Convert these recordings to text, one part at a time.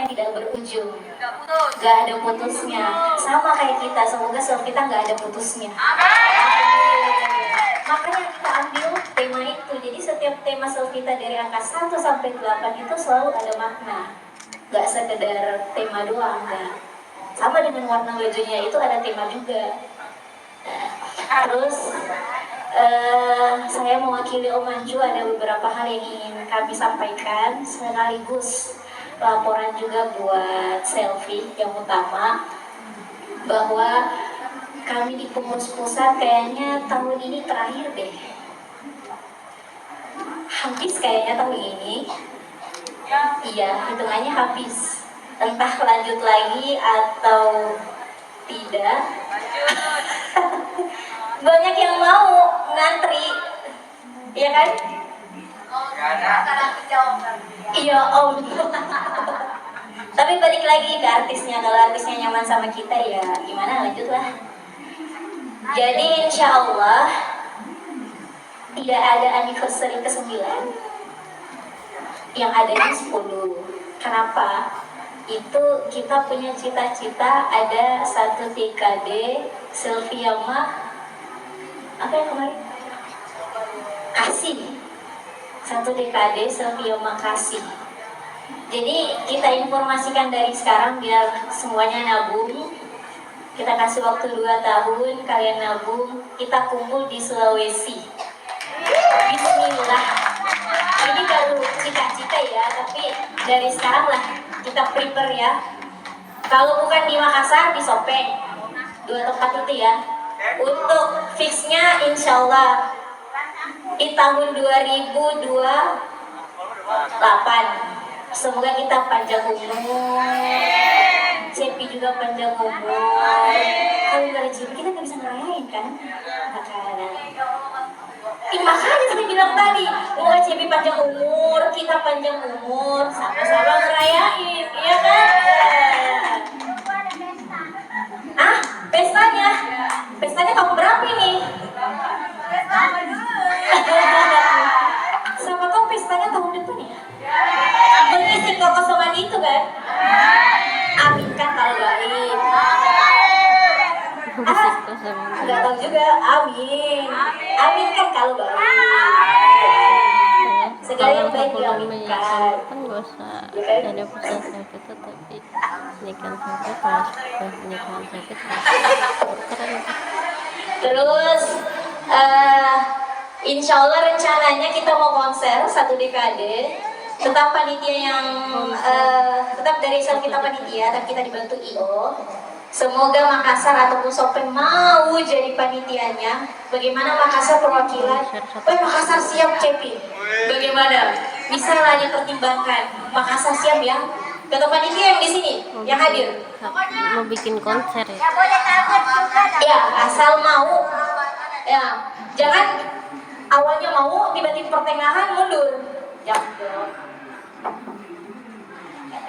namanya tidak berujung, gak ada putusnya. Sama kayak kita, semoga self kita gak ada putusnya. Makanya kita ambil tema itu. Jadi setiap tema self kita dari angka 1 sampai 8 itu selalu ada makna, gak sekedar tema doang, gak. Sama dengan warna bajunya itu ada tema juga. Terus saya mewakili Om Manju, ada beberapa hal yang ingin kami sampaikan sekaligus laporan juga buat Selfie yang utama, bahwa kami di pengurus pusat kayaknya tahun ini terakhir deh, habis kayaknya tahun ini. Iya, hitungannya habis, entah lanjut lagi atau tidak. Banyak yang mau ngantri, iya kan? Iya om. Tapi balik lagi ke artisnya, kalau artisnya nyaman sama kita ya gimana, lanjutlah. Jadi insya Allah tidak ada anniversary ke-9, yang adanya 10. Kenapa? Itu kita punya cita-cita ada 1 dekade Selfie Yama apa yang kemarin? Kasih. 1 dekade Selfie Yama kasih. Jadi kita informasikan dari sekarang biar semuanya nabung. Kita kasih waktu 2 tahun, kalian nabung, kita kumpul di Sulawesi. Bismillah. Ini baru cita-cita ya, tapi dari sekarang lah kita prepare ya. Kalau bukan di Makassar, di Sopeng. 2 tempat itu ya. Untuk fixnya insya Allah di tahun 2028. Semoga kita panjang umur, Cepi juga panjang umur. Kalau nggak ada Cepi kita nggak bisa ngerayain kan? Makanya saya bilang tadi, semoga Cepi panjang umur, kita panjang umur, sama-sama ngerayain, ya kan? Pestanya tahun berapa ini? Sama kau pestanya tahun depan ya? Mengisi kekosongan itu kan? Amin kan kalau baik. Gak tahu juga, amin. Amin kan kalau baik. Segala yang baik diaminkan. Kan gak usah ada pesan sakit, tapi nikahan sakit mas, nikahan sakit keren. Terus insya Allah rencananya kita mau konser 1 dekade. Tetap panitia yang tetap dari sel kita panitia, dan kita dibantu IO. Semoga Makassar ataupun Sopeng mau jadi panitianya. Bagaimana Makassar perwakilan? Makassar siap Cepi. Bagaimana? Bisa lah dipertimbangkan. Makassar siap ya. Ketua panitia yang di sini, yang hadir. Mau bikin konser ya? Ya, asal mau. Ya, jangan awalnya mau, tiba-tiba pertengahan mundur. Jangan.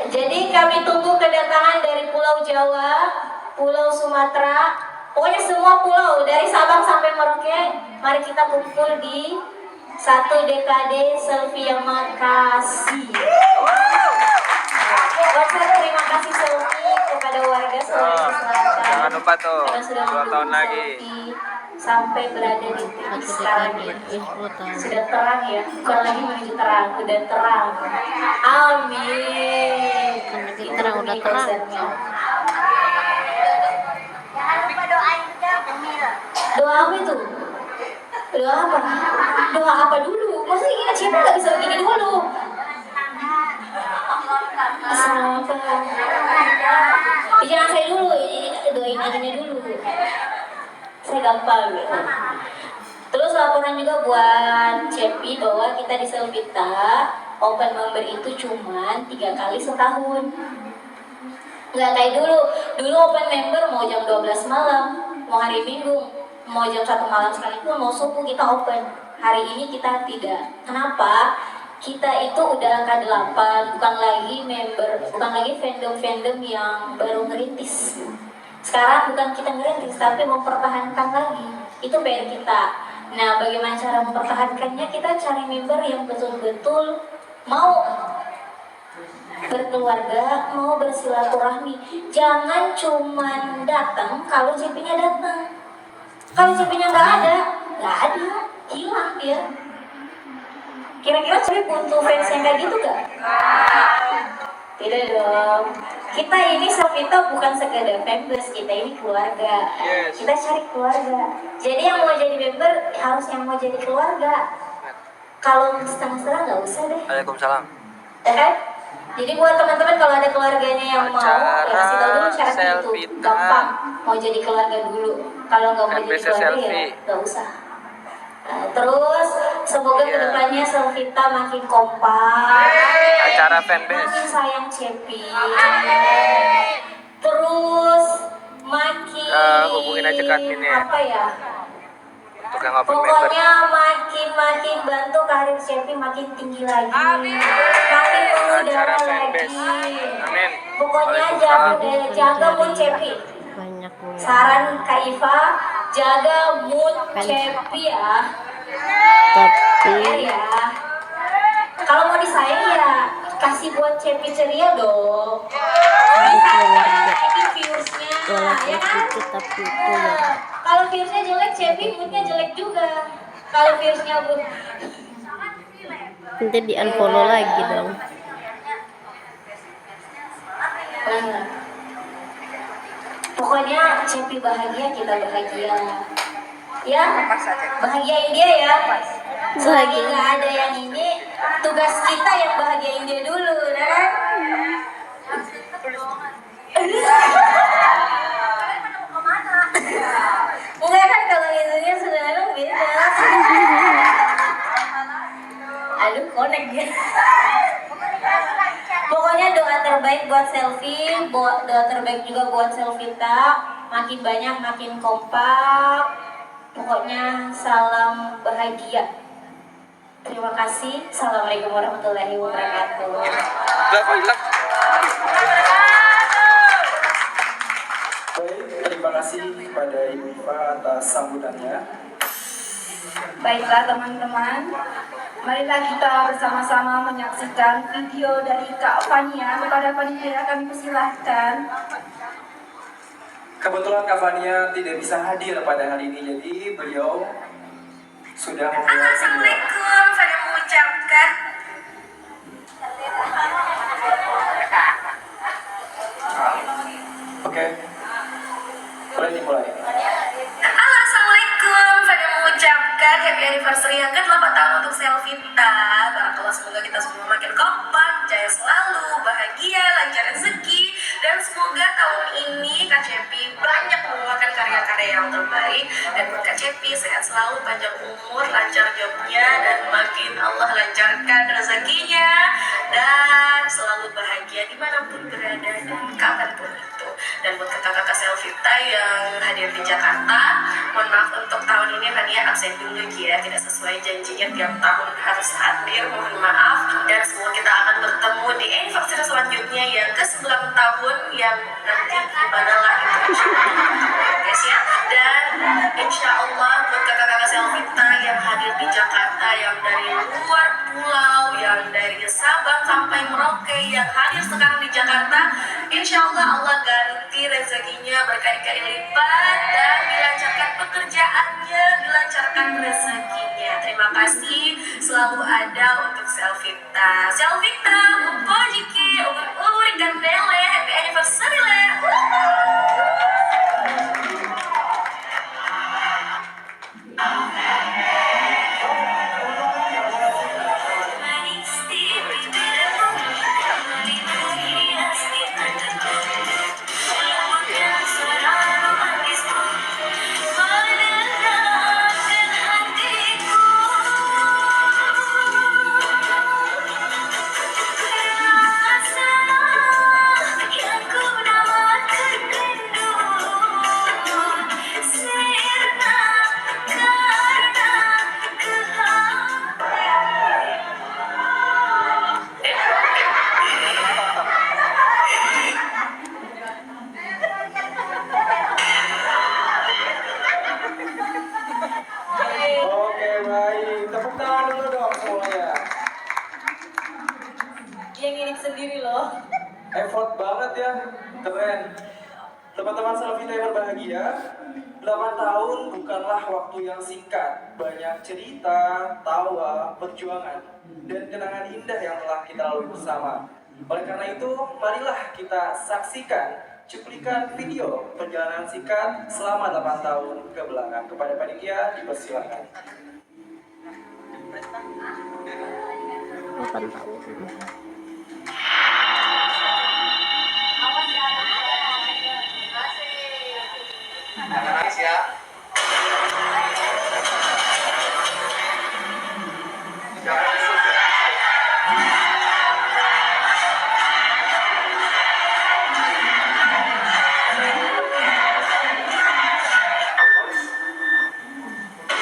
Jadi kami tunggu kedatangan dari Pulau Jawa, Pulau Sumatera, pokoknya semua pulau dari Sabang sampai Merauke. Mari kita kumpul di 1 dekade Selfie Yama kasih. Terima kasih Selfie kepada warga Sulawesi Selatan. Jangan lupa tuh, karena sudah 2 tahun lagi sampai berada di titik sekarang ini. Sudah terang ya, bukan lagi menuju terang, sudah terang. Amin. Terang udah terang. Jangan lupa doain juga Jamil. Doa apa itu? Doa apa? Doa apa dulu? Maksudnya ingat siapa nggak bisa begini dulu? Apa? Jangan saya dulu, doain adanya dulu. Saya gampang gitu. Terus laporan juga buat Cepi bahwa kita di Selvita open member itu cuma 3 kali setahun. Nggak kayak dulu. Dulu open member mau jam 12 malam, mau hari Minggu, mau jam 1 malam sekalipun, mau subuh kita open. Hari ini kita tidak. Kenapa? Kita itu udah angka 8, bukan lagi member, bukan lagi fandom-fandom yang baru ngerintis. Sekarang bukan kita ngerintis, tapi mempertahankan lagi. Itu PR kita. Nah, bagaimana cara mempertahankannya? Kita cari member yang betul-betul mau berkeluarga mau bersilaturahmi. Jangan cuman datang kalau CP-nya datang. Kalau CP-nya nggak ada, hilang dia. Kira-kira CP butuh fans yang kayak gitu gak? Tidak dong. Kita ini Sofita bukan sekedar members, kita ini keluarga. Kita cari keluarga. Jadi yang mau jadi member harus yang mau jadi keluarga. Kalau setengah-setengah nggak usah deh. Waalaikumsalam. Ya kan? Jadi buat teman-teman kalau ada keluarganya yang mau, ya kasih tahu dulu syarat itu. Gampang. Mau jadi keluarga dulu. Kalau nggak mau jadi keluarga ya nggak usah. Nah, terus semoga kedepannya Selvita makin kompak, Acara fanbase. makin sayang Cepi, terus makin hubungin aja ke adminnya. apa ya? Untuk yang open member. Pokoknya makin bantu karir Cepi makin tinggi lagi, makin mengudara lagi. Amin. Pokoknya jaga mood Cepi. banyak nih. Saran Kak Iva, jaga mood Cepi ya. Tapi Ya. Kalau mau disayang ya kasih buat Cepi ceria dong. di keluarga Ini viewsnya, walaupun ya kan? sedikit tapi itu ya Kalau viewsnya jelek, Cepi moodnya jelek juga. Kalau viewsnya nanti di unfollow lagi dong. Pokoknya Cepi bahagia, kita bahagia. Ya, bahagiain dia ya. Selagi nggak ada yang ini, tugas kita yang bahagiain dia dulu, ya kan? Enggak kan kalau itunya sebenarnya beda. Aduh, konek ya. Pokoknya doa terbaik buat selfie, doa terbaik juga buat Selvita. Makin banyak, makin kompak. Pokoknya salam bahagia. Terima kasih. Assalamualaikum warahmatullahi wabarakatuh. Baik, terima kasih kepada Ibu Iva atas sambutannya. Baiklah teman-teman, marilah kita bersama-sama menyaksikan video dari Kak Fania. Kepada panitia kami persilahkan. Kebetulan Kak Fania tidak bisa hadir pada hari ini, jadi beliau sudah membuat sebuah. Saya mengucapkan Oke, boleh dimulai. Halo, Assalamualaikum. Saya mengucapkan happy anniversary yang ke-8 tahun untuk Selvita. Barakallah, semoga kita semua makin kompak, jaya selalu, bahagia, lancar rezeki, dan semoga tahun ini Kak Cepi banyak mengeluarkan karya-karya yang terbaik. Dan buat Kak Cepi sehat selalu, panjang umur, lancar jobnya, dan makin Allah lancarkan rezekinya, dan selalu bahagia dimanapun berada dan kapanpun itu. Dan buat kakak-kakak Selvita yang hadir di Jakarta, mohon maaf untuk tahun ini Fania absen dulu ya, tidak sesuai janjinya tiap tahun harus hadir, mohon maaf. Dan semua kita akan bertemu di anniversary selanjutnya yang ke-9 tahun yang nanti dimanalah itu guys ya. Dan insya Allah buat kakak-kakak Selvita yang hadir di Jakarta, yang dari luar pulau, yang dari Sabang sampai Merauke, yang hadir sekarang di Jakarta, insya Allah Allah ganti rezekinya berkali-kali lipat dan dilancarkan pekerjaannya, dilancarkan rezekinya. Terima kasih selalu ada untuk Selvita. Selvita, Mupojiki, umur dan bele, happy anniversary le. Effort banget ya, keren. Teman-teman Selvita yang berbahagia, 8 tahun bukanlah waktu yang singkat. Banyak cerita, tawa, perjuangan, dan kenangan indah yang telah kita lalui bersama. Oleh karena itu, marilah kita saksikan cuplikan video perjalanan singkat selama 8 tahun ke belakang. Kepada panitia dipersilakan. 8 tahun. Jangan nangis ya. Jangan nangis ya.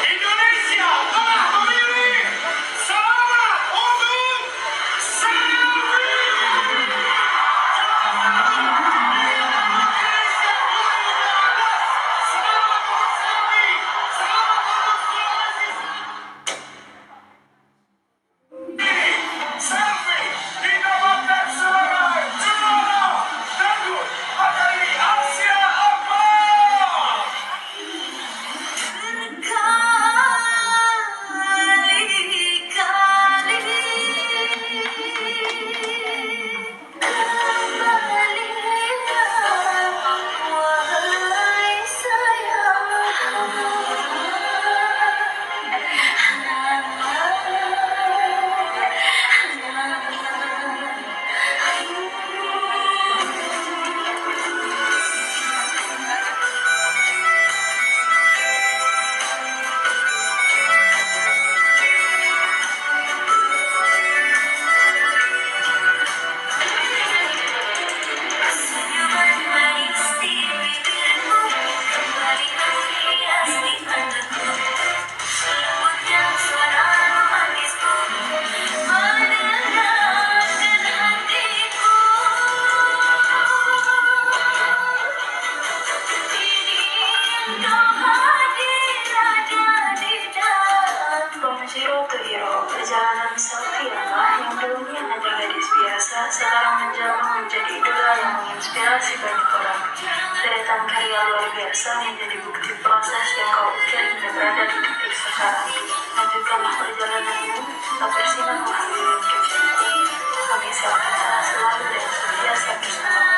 Indonesia telah memilih selamat untuk Selvi. Selamat untuk Selvi. Selamat untuk Selvi didapatkan sebagai juara dangdut Akademi Asia Akbar. From zero to hero, perjalanan Selvi yang dulunya hanya gadis biasa, sekarang menjelma menjadi idola yang menginspirasi banyak orang. Deretan karya luar biasa menjadi bukti proses yang kau ukir hingga berada di titik sekarang. Lanjutkanlah perjalananmu, tetap bersinarlah lilin kecilku. Kami Selvita selalu dan senantiasa bersamamu.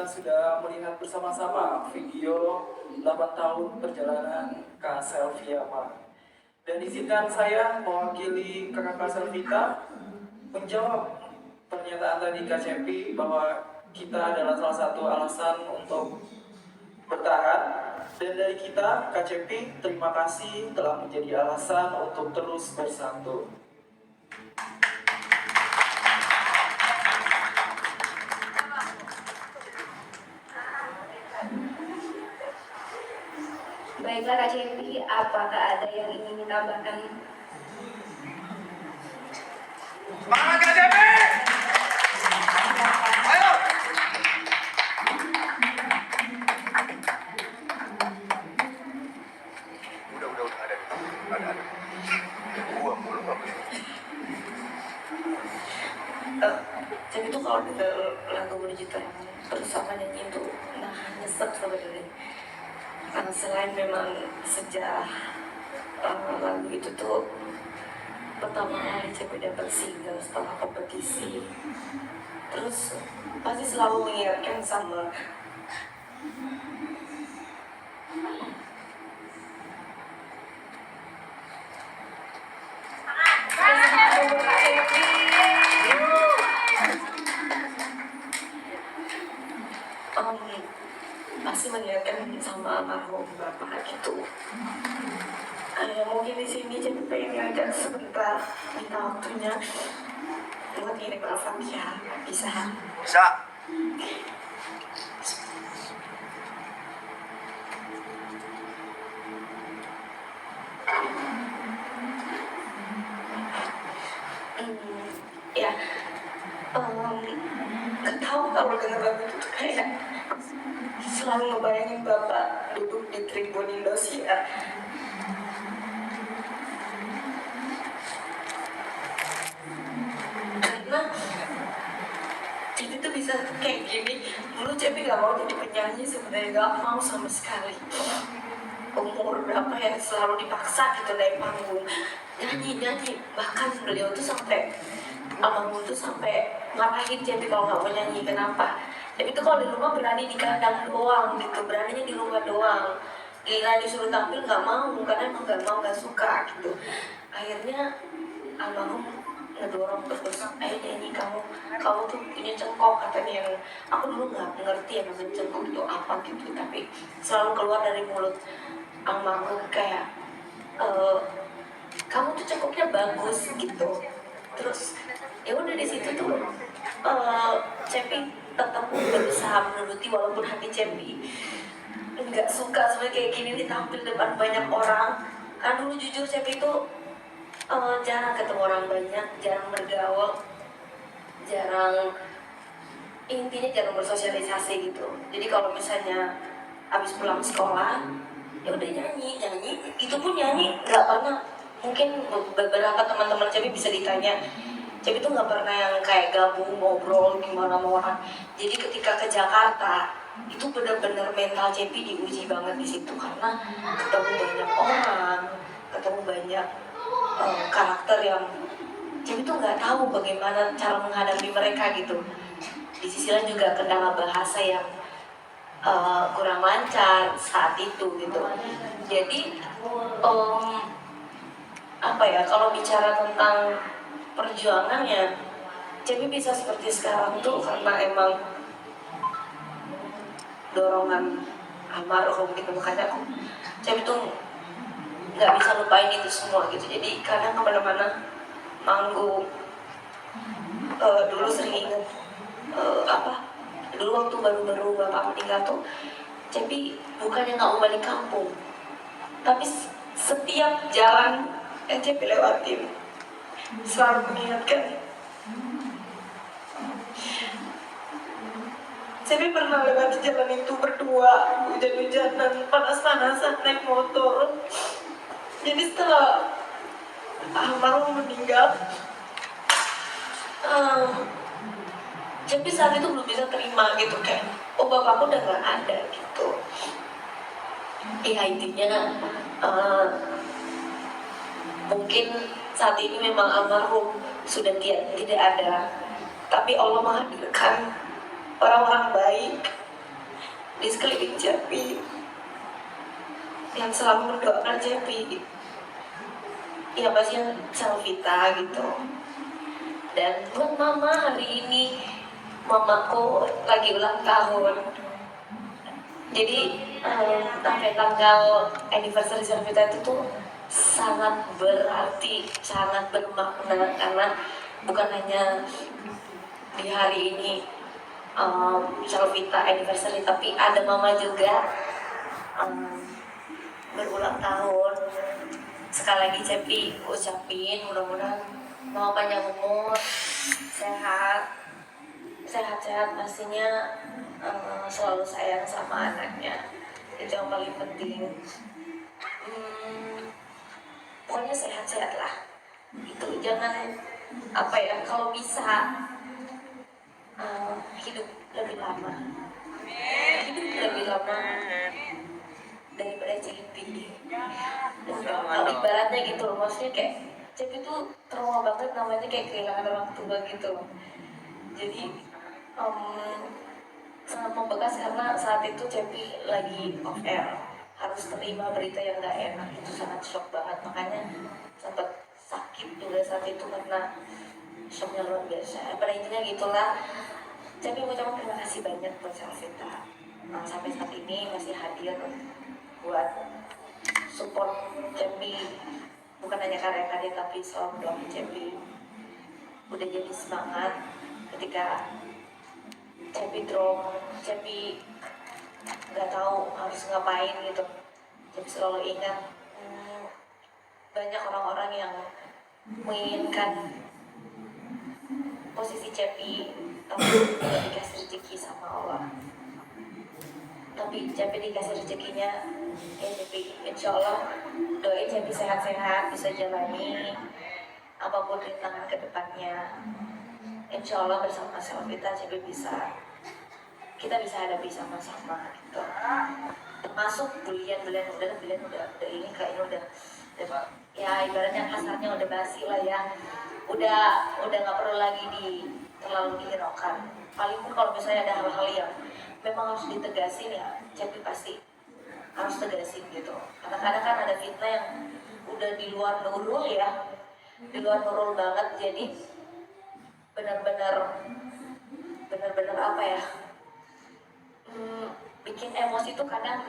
sudah melihat bersama-sama video 8 tahun perjalanan Kak Selviama. Dan izinkan saya mewakili kakak Selvita menjawab pernyataan tadi Kak Cepi bahwa kita adalah salah satu alasan untuk bertahan. Dan dari kita, Kak Cepi, terima kasih telah menjadi alasan untuk terus bersatu. Baiklah Kak Cepi, apakah ada yang ingin ditambahkan? Semangat Kak Cepi! Ayo! Udah ada. Gua mulu apa? Jadi tuh kalau denger lagu menuju terang bersama nyanyi itu nyesek sebenarnya. Selain memang sejak lagu itu tuh pertama kali CP dapat single setelah kompetisi, terus pasti selalu mengingatkan sama pasti mengingatkan sama almarhum bapak gitu. Mungkin di sini jadi pengen ngajak sebentar minta waktunya buat ngirim Al-Fatihah, bisa? Bisa. Ya, nggak tahu kalau denger lagu itu tuh kayak selalu ngebayangin bapak duduk di tribun Indosiar. Karena jadi tuh bisa kayak gini, dulu Cepi gak mau jadi penyanyi, sebenarnya gak mau sama sekali. Umur berapa ya selalu dipaksa gitu naik panggung, nyanyi, bahkan beliau tuh sampai almarhum tuh sampai marahin Cepi kalau nggak mau nyanyi. Kenapa? Cepi tuh kalau di rumah berani di kandang doang gitu, beraninya di rumah doang. Gila disuruh tampil nggak mau, karena emang nggak mau, nggak suka gitu. Akhirnya almarhum ngedorong terus, ayo nyanyi, kamu tuh punya cengkok katanya, yang aku dulu nggak ngerti ya namanya cengkok itu apa gitu, tapi selalu keluar dari mulut almarhum kayak kamu tuh cengkoknya bagus gitu. Terus ya udah di situ tuh Cepi tetap berusaha menuruti, walaupun hati Cepi nggak suka sebenarnya kayak gini ditampil depan banyak orang. Kan dulu jujur Cepi tuh jarang ketemu orang banyak, jarang bergaul, intinya jarang bersosialisasi gitu. Jadi kalau misalnya habis pulang sekolah ya udah nyanyi, itu pun nyanyi nggak pernah. Mungkin beberapa teman-teman Cepi bisa ditanya, Cepi tuh nggak pernah yang kayak gabung ngobrol gimana sama orang. Jadi ketika ke Jakarta itu benar-benar mental Cepi diuji banget di situ, karena ketemu banyak orang, ketemu banyak karakter yang Cepi tuh nggak tahu bagaimana cara menghadapi mereka gitu. Di sisi lain juga kendala bahasa yang kurang lancar saat itu gitu. Jadi apa ya, kalau bicara tentang perjuangannya, Cepi bisa seperti sekarang tuh karena emang dorongan almarhum gitu. Makanya Cepi tuh nggak bisa lupain itu semua gitu. Jadi kadang kemana-mana manggung, dulu sering inget dulu waktu baru-baru bapak meninggal tuh Cepi bukannya nggak mau balik kampung, tapi setiap jalan yang Cepi lewatin selalu mengingatkan. Cepi pernah lewati jalan itu berdua, hujan-hujanan, panas-panasan, naik motor. Jadi setelah almarhum meninggal, Cepi saat itu belum bisa terima gitu, kayak oh bapakku udah gak ada gitu. Ya intinya mungkin saat ini memang almarhum sudah tidak ada, tapi Allah menghadirkan orang-orang baik di sekeliling Cepi yang selalu mendoakan Cepi. Ya pasti Selvita gitu. Dan buat mama hari ini, mamaku lagi ulang tahun. Jadi sampai tanggal anniversary Selvita itu tuh sangat berarti, sangat bermakna karena bukan hanya di hari ini Selvita anniversary, tapi ada mama juga berulang tahun. Sekali lagi Cepi ucapin mudah-mudahan mau panjang umur, sehat-sehat pastinya, selalu sayang sama anaknya, itu yang paling penting. Pokoknya sehat-sehat lah, itu jangan apa ya, kalau bisa hidup lebih lama daripada Cepi. Kalau ibaratnya gitu loh, maksudnya kayak Cepi tuh trauma banget, namanya kayak kehilangan orang tua gitu loh. Jadi sangat membekas karena saat itu Cepi lagi off air, harus terima berita yang gak enak, itu sangat shock banget, makanya sempat sakit juga saat itu karena shocknya luar biasa. Pada intinya gitulah, Cepi mengucapkan terima kasih banyak buat Selvita, sampai saat ini masih hadir buat support Cepi, bukan hanya karya-karya tapi selalu doain Cepi. Udah jadi semangat ketika Cepi drop, Cepi nggak tahu harus ngapain gitu. Cepi selalu ingat banyak orang-orang yang menginginkan posisi Cepi, tapi tidak dikasih rezeki sama Allah. Tapi Cepi dikasih rezekinya, ya Cepi insya Allah doain Cepi sehat-sehat, bisa jalani apapun rintangan ke depannya. Insya Allah bersama Selvita Cepi kita bisa hadapi sama-sama gitu. Termasuk bulian udah ini kayaknya udah ya ibaratnya kasarnya udah basi lah ya. Udah nggak perlu lagi terlalu dihiraukan. Paling pun kalau misalnya ada hal-hal yang memang harus ditegasin ya Cepi pasti harus tegasin gitu. Karena kadang kan ada fitnah yang udah di luar nurul ya, di luar nurul banget, jadi benar-benar apa ya, bikin emosi tuh kadang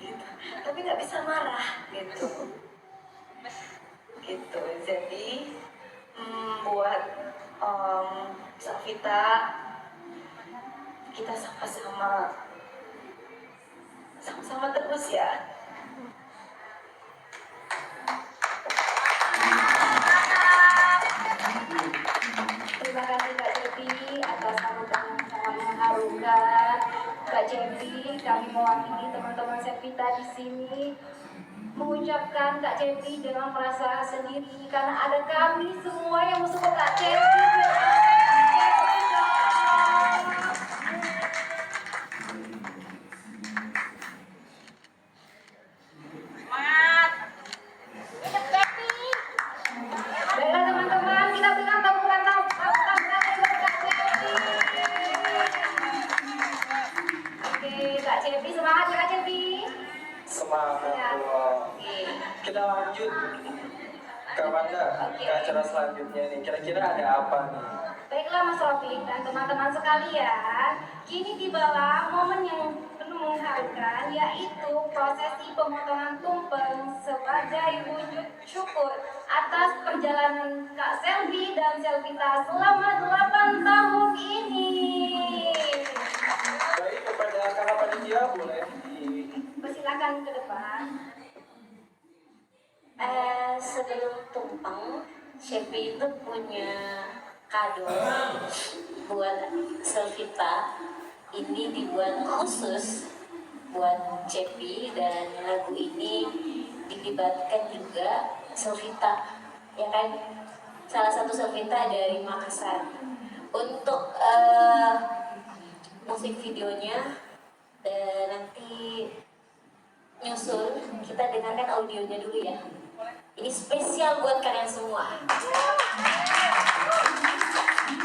gitu, tapi nggak bisa marah gitu. Jadi buat Selvita, kita sama-sama terus ya. Terima kasih Kak Cepi atas sambutan yang sangat mengharukan. Kak Cepi, kami mewakili teman-teman Selvita di sini mengucapkan Kak Cepi jangan merasa sendiri karena ada kami semua yang mensupport Kak Cepi. Baiklah teman-teman, kita berikan tepuk tangan buat Kak Cepi. Oke, Kak Cepi, semangat ya Kak Cepi. Semangat Ya. loh. Oke. Kita lanjut Kak Wanda ke acara selanjutnya nih. Kira-kira ada apa nih? Baiklah Mas Rofi dan teman-teman sekalian, kini tibalah momen yang penuh mengharukan, yaitu prosesi pemotongan tumpeng sebagai wujud syukur atas perjalanan Kak Selvi dan Selvita selama 8 tahun ini. Baik, kepada kakak panitia boleh Persilakan ke depan. Sebelum tumpeng, Cepi itu punya kado buat Selvita. Ini dibuat khusus buat Cepi dan lagu ini dilibatkan juga Selvita, ya kan? Salah satu Selvita dari Makassar. Untuk musik videonya nanti nyusul, kita dengarkan audionya dulu ya. Ini spesial buat kalian semua.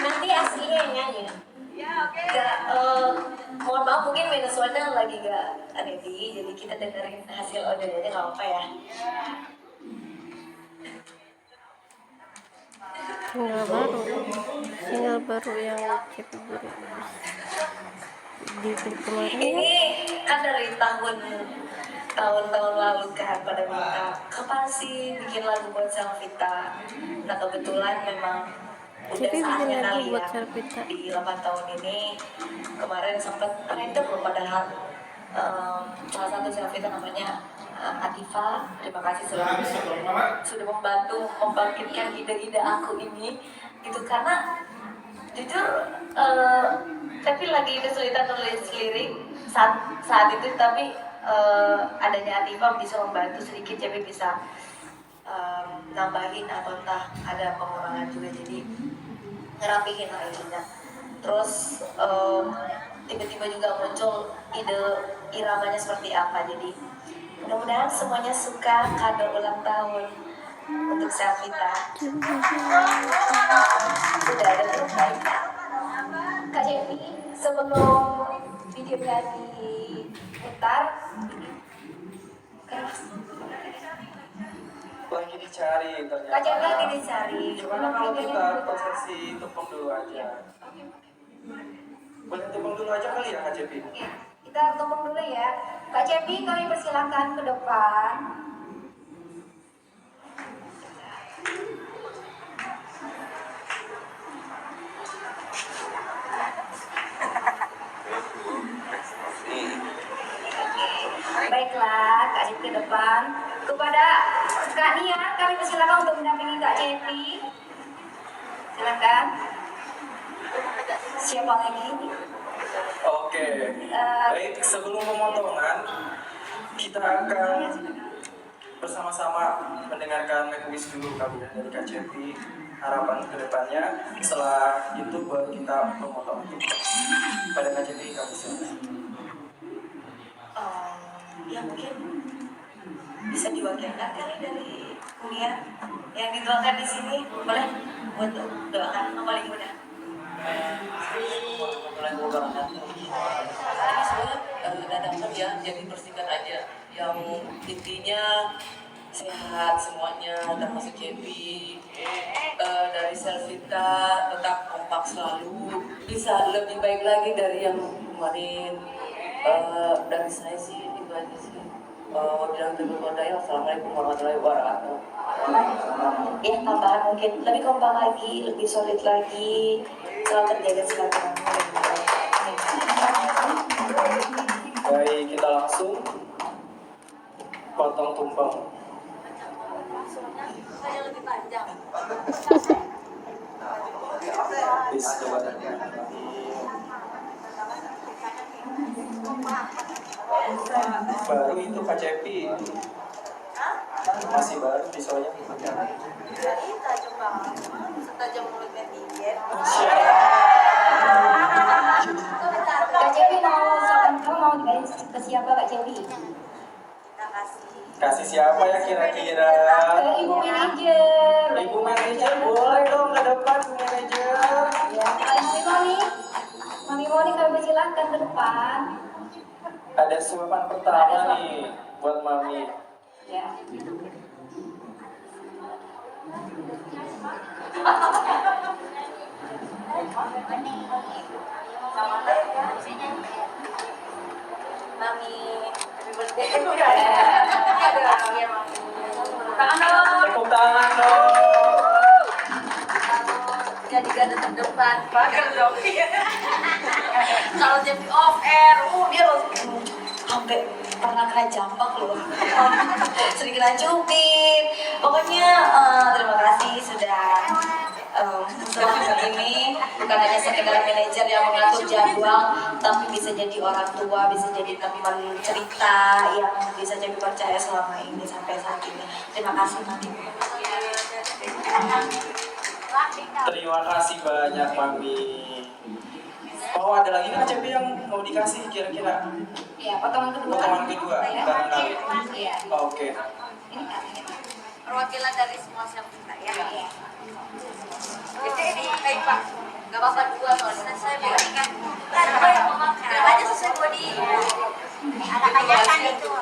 Nanti aslinya yang nyanyi. Gak, mohon maaf mungkin minus one lagi gak ready, jadi kita dengerin hasil audionya nggak apa ya. single baru yang CP Guru di klip kemarin ya. Ini kan dari tahun-tahun lalu kan pada minta kapan sih bikin lagu buat Selvita. Nah kebetulan memang udah Tapi bikin saatnya lagu kali buat ya. Selvita. Di 8 tahun ini kemarin sempat random loh, padahal salah satu Selvita namanya Atifa. Terima kasih sudah membantu membangkitkan ide-ide aku ini gitu, karena jujur tapi lagi kesulitan nulis lirik saat itu, tapi adanya Atifa bisa membantu sedikit, jadi bisa nambahin atau entah ada pengurangan juga, jadi ngerapihin akhirnya. Terus tiba-tiba juga muncul ide iramanya seperti apa, jadi mudah-mudahan semuanya suka kado ulang tahun untuk Selvita. Sudah ada belum baiknya Kak Cepi sebelum videonya diputar Lagi dicari Kak ternyata. Cepi lagi dicari. Gimana kalau kita prosesi tepung dulu aja? Boleh tepung dulu aja kali ya Kak Cepi? Kita tepung dulu ya. Kak Cepi kami persilakan ke depan. Baiklah, Kak Cepi ke depan. Kepada Kak Nia, kami persilakan untuk mendampingi Kak Cepi. Silakan. Siapa lagi? Oke. Baik, sebelum pemotongan kita akan bersama-sama mendengarkan request dulu kabinet dari Kak Cepi, harapan kedepannya. Setelah itu baru kita memotong. Pada Kak Cepi kami silakan. Ya mungkin bisa diwakilkan kali dari Nia yang dituangkan di sini, boleh buat doakan yang paling mudah. Ini semuanya dadakan ya, jadi bersingkat aja. Yang intinya sehat semuanya, termasuk Cepi. Dari Selvita tetap kompak selalu, bisa lebih baik lagi dari yang kemarin. Dari saya sih itu aja sih. Wassalamualaikum warahmatullahi wabarakatuh. Ya tambahan mungkin lebih kompak lagi, lebih solid lagi, selalu terjaga silaturahmi. Baik, kita langsung potong tumpeng. Baru itu Kak Cepi. Masih baru pisaunya. Kita coba setajam mulutnya dikit. Kak Cepi mau dikasih ke siapa Kak Cepi? Kita kasih. Kasih siapa ya kira-kira? Ke Ibu Manajer. Ibu manajer boleh dong ke depan Ibu manajer. Ya, Mami Moni kami persilakan ke depan. Ada suapan pertama nih buat Mami. Ya. Mami, happy birthday. Tepuk tangan dong. Jadi garda terdepan, pagar dong. Kalau jadi off air, dia loh sampai pernah kena jambak loh. Sering kena cubit. Pokoknya terima kasih sudah selama ini bukan hanya sekedar manajer yang mengatur jadwal, tapi bisa jadi orang tua, bisa jadi teman cerita yang bisa jadi percaya selama ini sampai saat ini. Terima kasih Mami. Terima kasih banyak Mami. Oh ada lagi nggak Cepi yang mau dikasih kira-kira? Ya, potongan kedua. Potongan kedua, barangkali. Iya. Oke. Ini kan. Perwakilan dari semua Selvita ya. Iya. Ini baik Pak. Gak apa-apa dua soalnya sesuai body kan. Berapa aja sesuai body. Ada kajakan itu.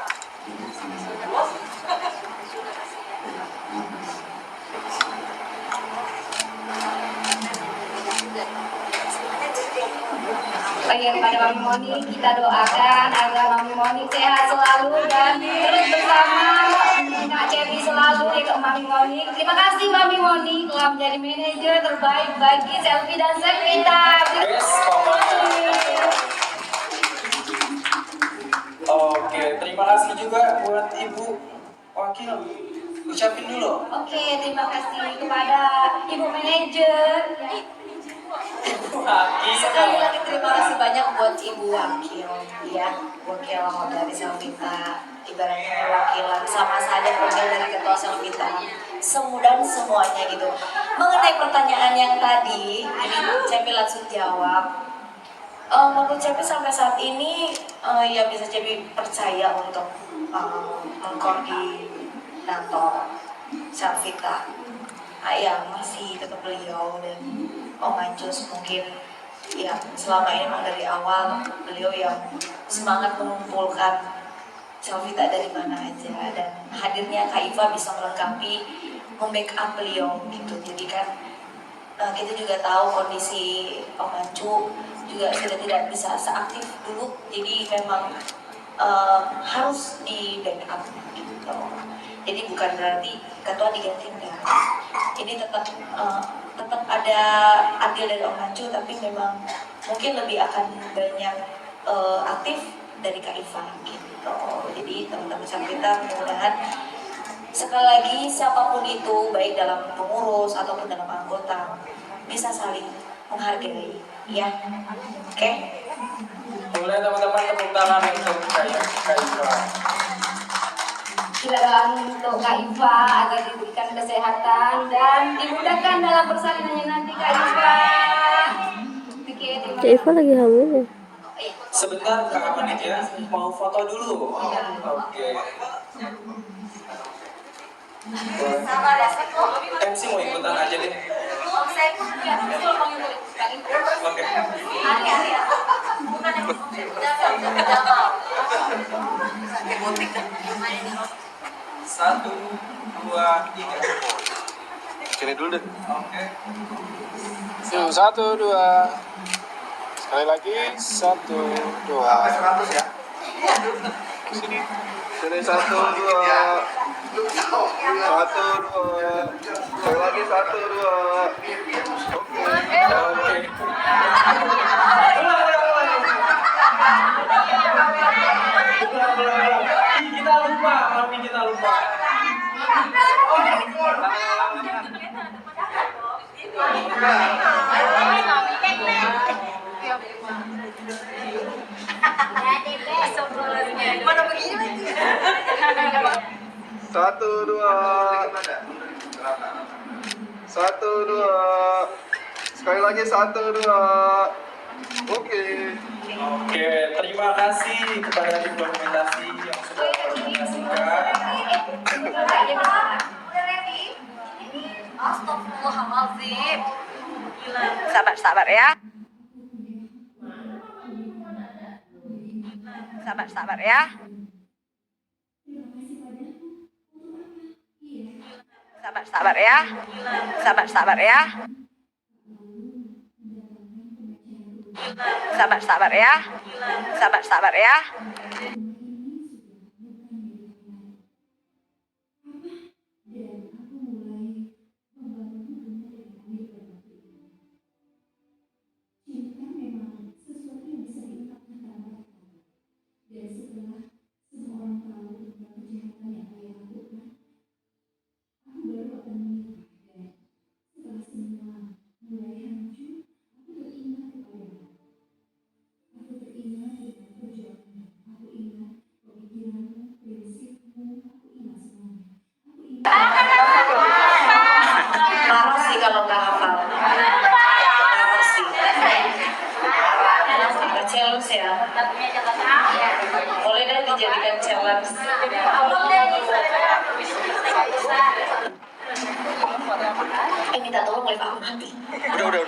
Oke, kepada Mami Moni kita doakan agar Mami Moni sehat selalu dan terus bersama Kak Cepi selalu ya Kak Mami Moni. Terima kasih Mami Moni telah menjadi manajer terbaik bagi Selfie dan Servita. Yes, pokoknya. Oke, terima kasih juga buat Ibu Wakil. Ucapin dulu. Oke, terima kasih kepada Ibu Manajer. Wakil. Sekali lagi terima kasih banyak buat Ibu Wakil ya, wakil dari Selvita, ibaratnya perwakilan sama saja wakil dari Ketua Selvita, dan semuanya gitu. Mengenai pertanyaan yang tadi, ini Cepi langsung jawab. Menurut Cepi sampai saat ini ya bisa Cepi percaya untuk mengkoordinator Selvita. Ya masih tetap beliau dan Om Ancus mungkin ya selama ini memang dari awal beliau yang semangat mengumpulkan Selvita dari mana aja, dan hadirnya Kak Iva bisa melengkapi, membackup beliau gitu. Jadi kan kita juga tahu kondisi Om Ancu juga sudah tidak bisa seaktif dulu, jadi memang harus di backup gitu. Jadi bukan berarti ketua diganti enggak. Ini tetap ada andil dari Om Ancu, tapi memang mungkin lebih akan banyak aktif dari Kak Iva gitu. Jadi teman-teman Selvita mudah-mudahan sekali lagi siapapun itu baik dalam pengurus ataupun dalam anggota bisa saling menghargai ya. Oke. Boleh teman-teman tepuk tangan untuk Kak Iva. Kita doakan untuk Kak Iva agar diberikan kesehatan dan dimudahkan dalam persalinannya nanti Kak Iva. Oke, terima Kak Iva lagi hamil ya? Sebentar Kak Amanit ya, mau foto dulu. Oke. Sabar ya, Seko. MC mau ikutan aja deh. Om Seko. Oke. Hari-hari ya. Bukan yang udah mau. Satu, dua, tiga. Sini dulu deh. Oke. Yuk, 1, 2. Sekali lagi, 1, 2. Sini. Sini 1, 2. 1, 2. Sekali lagi 1, 2. Oke. Kita lupa, tapi kita lupa. Mana begini lagi? 1, 2. 1, 2. Sekali lagi 1, 2. Oke. Oke, terima kasih kepada tim dokumentasi yang sudah mendokumentasikan. Udah ready? Astagfirullahaladzim. Sabar ya. Sabar ya. Sabar ya. Sabar ya. Sabar ya. Sabar ya. Parah sih kalau nggak hafal. Parah sih. Challenge ya. Boleh deh dijadikan challenge. Minta tolong oleh Pak Ahmad. Udah.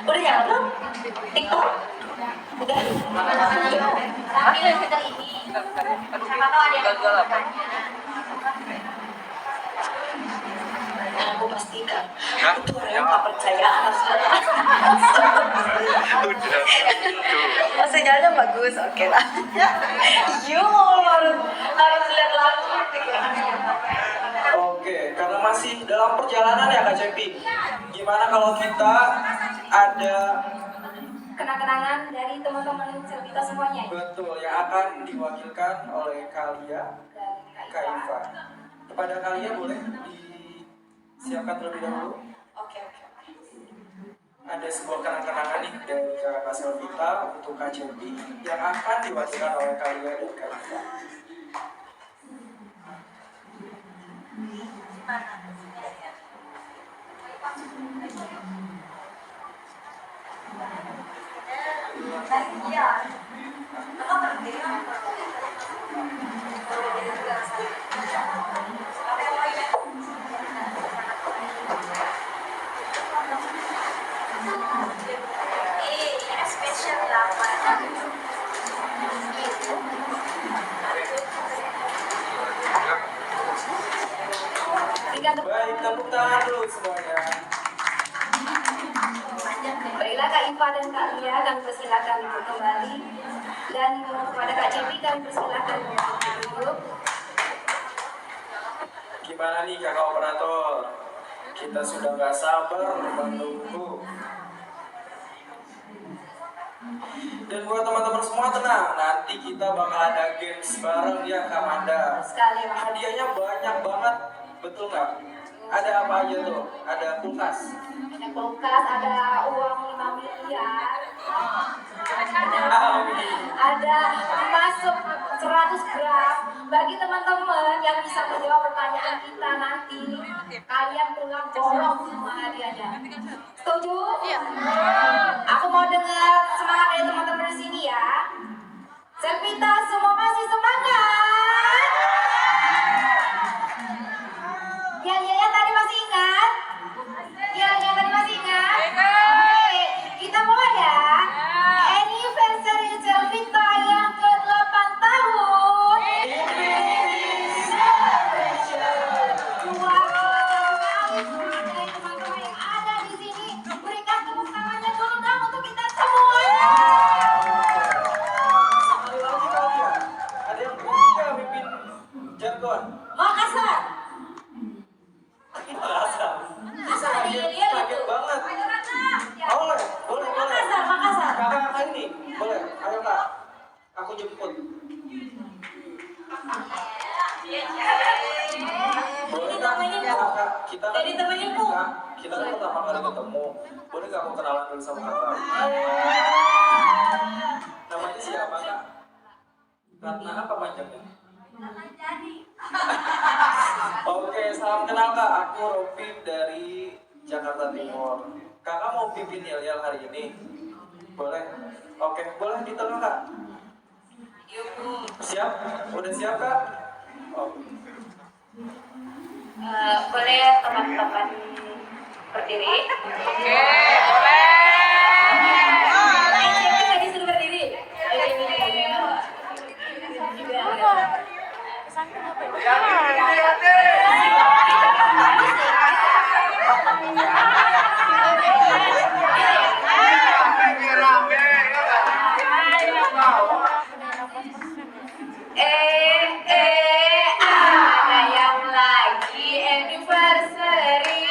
Udah nyala belum? TikTok? Udah. Tapi kita ini. Siapa tahu ada yang Nah, aku pastikan itu orang nggak percaya harus Oh, sinyalnya bagus, oke lah. harus lihat langsung. Oke, karena masih dalam perjalanan ya Kak Cepi. Gimana kalau kita ada Kenang-kenangan dari teman-teman Selvita semuanya. betul yang akan diwakilkan oleh Kalia, Kak Iva. Kepada Kalia boleh disiapkan terlebih dahulu. Oke. Ada sebuah kenang-kenangan nih dari Kak Selvita untuk Kak Cepi yang akan diwakilkan oleh Kalia dan Kak Iva. Spesial lama. Baik, tepuk tangan dulu semuanya. Baiklah Kak Iva dan Kak Lia, kami persilakan untuk kembali. Dan kepada Kak Cepi kami persilakan untuk duduk. Gimana nih kakak operator? Kita sudah gak sabar menunggu. Dan buat teman-teman semua tenang, nanti kita bakal ada games bareng ya Kak Manda. Sekali, Mas. Hadiahnya banyak banget, betul nggak? Ada apa aja tuh? Ada kulkas. Ada kulkas, ada uang 5 miliar. Ada emas 100 gram. Bagi teman-teman yang bisa menjawab pertanyaan kita nanti, kalian pulang borong semua hadiahnya. Setuju? Iya. Aku mau dengar semangat dari teman-teman di sini ya. Selvita, semua masih semangat? Ya, tadi masih ingat? Ya, tadi masih ingat? Oke, kita mulai ya. Anniversary Selvita yang ke-8 tahun. Luar biasa sekali dari teman-teman yang ada di sini. Berikan tepuk tangannya dulu dong untuk kita semua. Sekali lagi kalian. Ada yang berani nggak mimpin jargon? Makassar. Makassar. Masa dia itu? Kaget banget. Boleh. Makassar. Kakak ini, boleh. Ayo kak, aku jemput. Boleh kak, kita Jadi temenin Bu. kita kan pertama kali ketemu. Boleh gak aku kenalan dulu sama kakak? Namanya siapa kak? Ratna apa panjangnya? Oke, salam kenal kak. Aku Ropip dari Jakarta Timur. Kakak mau pimpin yel-yel hari ini? Boleh? Oke, boleh di tengah kak. Siap? Udah siap kak? Oh. Boleh teman-teman berdiri? Oke, boleh. Tadi sudah berdiri. Ada yang lagi anniversary.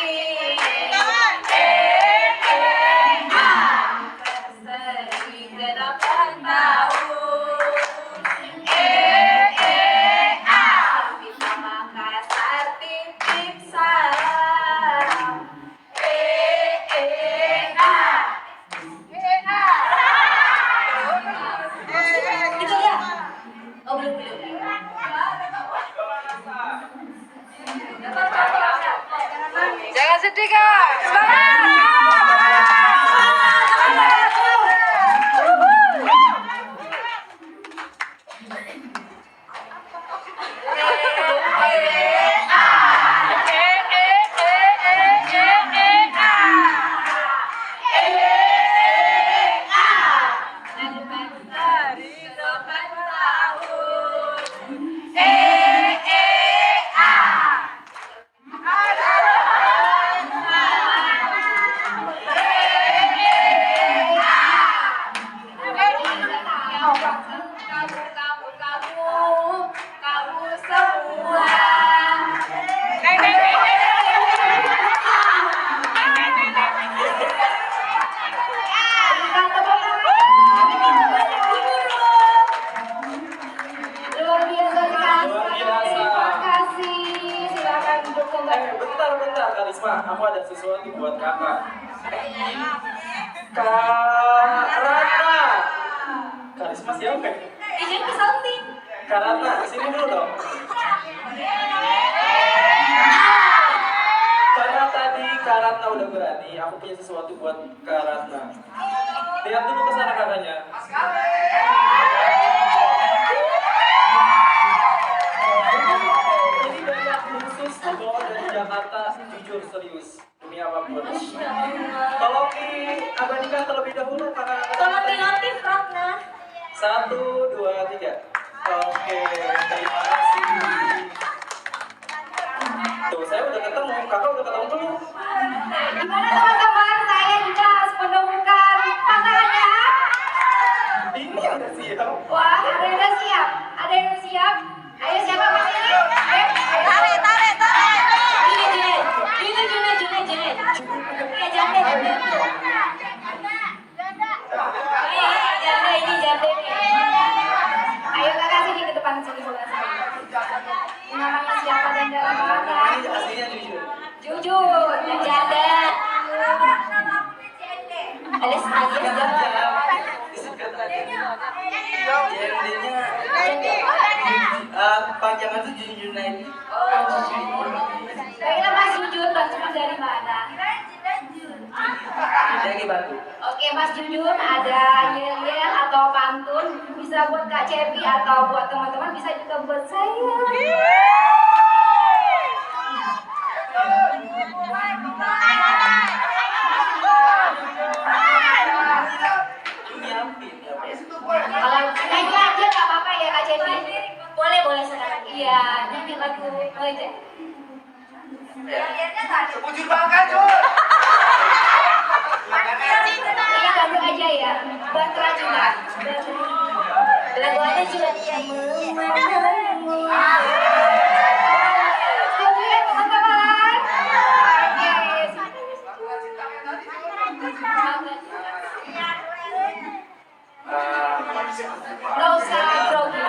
buat kakak. Kak Ratna. Karisma siapa ya? Izin ke salting. Kak Ratna, sini dulu dong. Karena tadi Kak Ratna udah berani, aku punya sesuatu buat Kak Ratna. Lihat dulu ke sana kakaknya. Ini banyak khusus dibawa dari Jakarta, jujur serius. Demi apapun. Tolong diabadikan terlebih dahulu kakak. Tolong dinotif Ratna. 1, 2, 3. Oke, terima kasih. Tuh, saya udah ketemu, kakak udah ketemu belum? Gimana teman-teman? Saya juga menemukan pasangannya. Ini udah siap. Wah, ada yang udah siap. Ada yang udah siap. Ayo siapa mas ini? Ayo. Tarik. Ini Junet. Ya janda. Ini janda nih. Ayo kakak sini ke depan sini sebelah sini. Namanya siapa dan dari mana? Ini aslinya jujur. Jujur, dan janda. Ada saya janda. Panjangan tuh jujur naik. Baiklah Mas Jujur, Mas Jujur dari mana? Dari Batu. Oke Mas Jujur, ada yel-yel atau pantun bisa buat Kak Cepi atau buat teman-teman, bisa juga buat saya. Kalau nyanyi aja nggak apa-apa ya Kak Cepi. Boleh sekarang. Iya, nyanyi lagu aja. Sebujur bangka, Jun. Ini lagu aja ya, Batra juga. Lagu aja juga. Setuju ya teman-teman? Nggak usah grogi.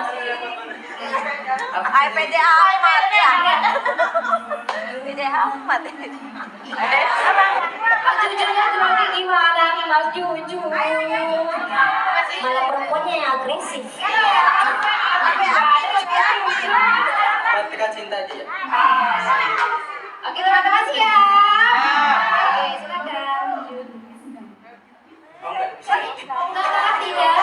PDA amat ya. PDA amat. Mas Jujurnya grogi gimana nih Mas Jujur? Malah perempuannya yang agresif. Praktika cinta dia. Oke teman-teman siap? Oke silakan. Mau nggak? Nggak tidak.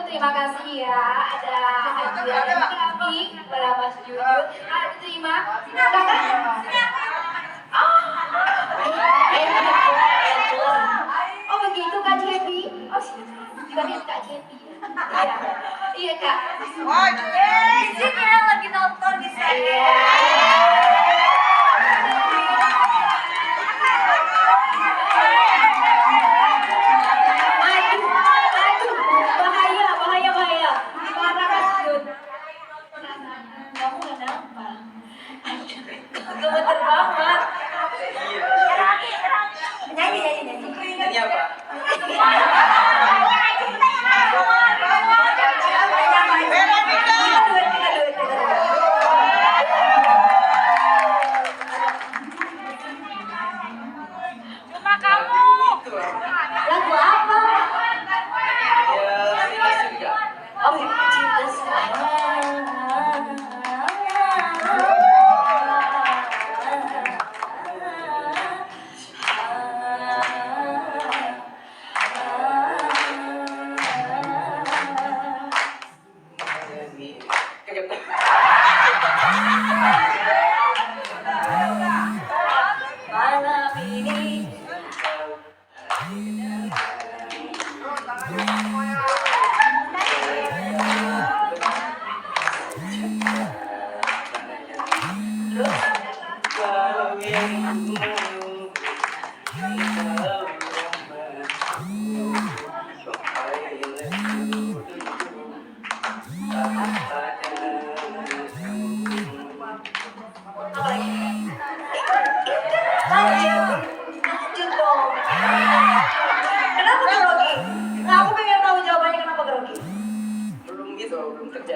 Terima kasih ya, ada hadiah yang kami kepada Mas Jujur. Terima oh begitu Kak Cepi. Oh dibanding Kak Cepi. Iya Kak. Wah, di sini ya lagi nonton di sana. Bahaya. Gimana Mas Jun? Kamu kenapa? Gemeter banget. Nyanyi. Ini apa?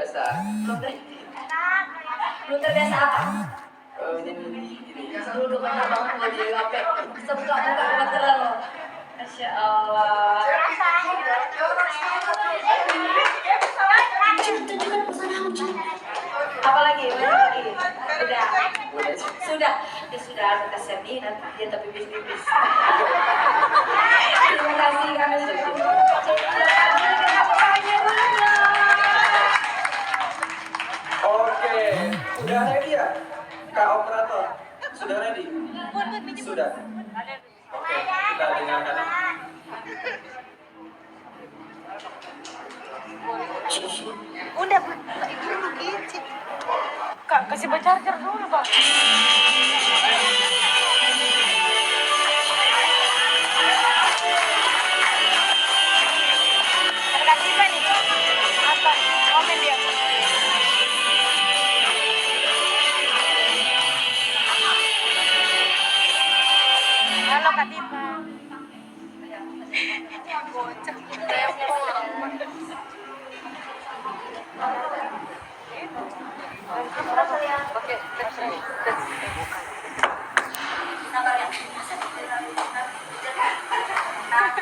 terbiasa. Belum terbiasa apa? Ini. Dulu bener banget mau jadi HP. Sebuka kebetulan loh. Masya Allah. Tunjukkan pesanan apa lagi? Mana lagi? Sudah. Ya sudah, aku kasihan nih nanti dia tapi pipis. Terima kasih kami sudah. Oke, udah ready ya? Kak operator, sudah ready? Sudah. Oke, kita dengarkan. Udah, Kak, kasih charger dulu, Bang. Ada Kak Tifa nih. Apa? Komen dia. Halo Kak Tifa. Bocah. Oke,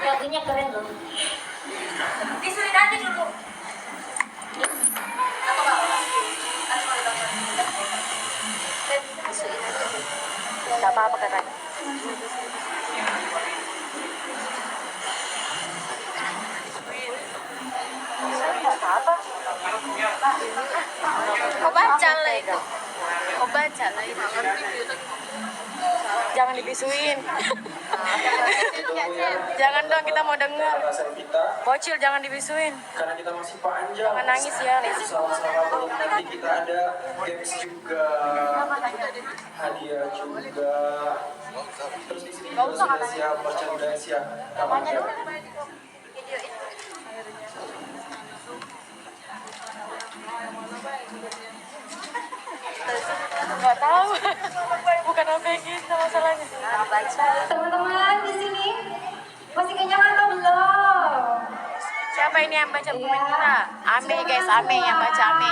Lagunya keren loh. Disuruh nanti dulu. Enggak apa-apa katanya. Apa? Kau baca lah itu. Kau baca lah itu. Jangan dibisuin. Jangan dong, kita mau denger. Bocil jangan dibisuin. Karena kita masih panjang. Jangan nangis ya. Sama-sama belum, nanti kita ada games juga, hadiah juga. Terus di sini juga sudah siap merchandise ya. Namanya. Nggak tahu. Bukan apa kita masalahnya. Teman-teman di sini masih kenyangan atau belum? Siapa ini yang baca komen kita? Ame guys, Ame yang baca Ame.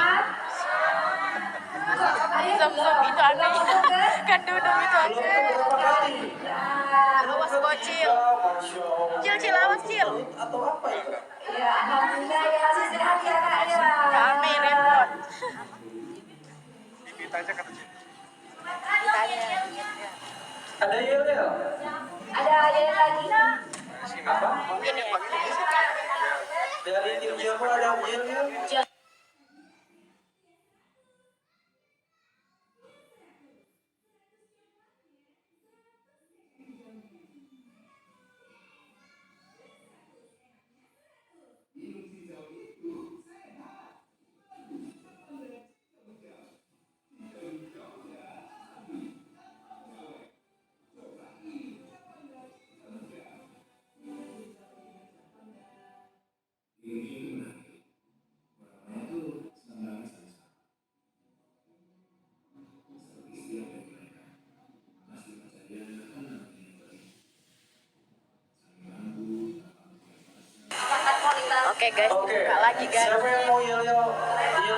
Zom itu Ame. Kan duduk itu Ame. Awas bocil. Cil, awas cil. Atau apa itu? Ya, alhamdulillah ya, masih sehat ya kak ya. Kak Ame repot. Kita aja kata Ada Yel. Ada lagi? Apa? Dari tim Jawa ada Yel. Oke guys, buka lagi guys. Siapa yang mau Yel?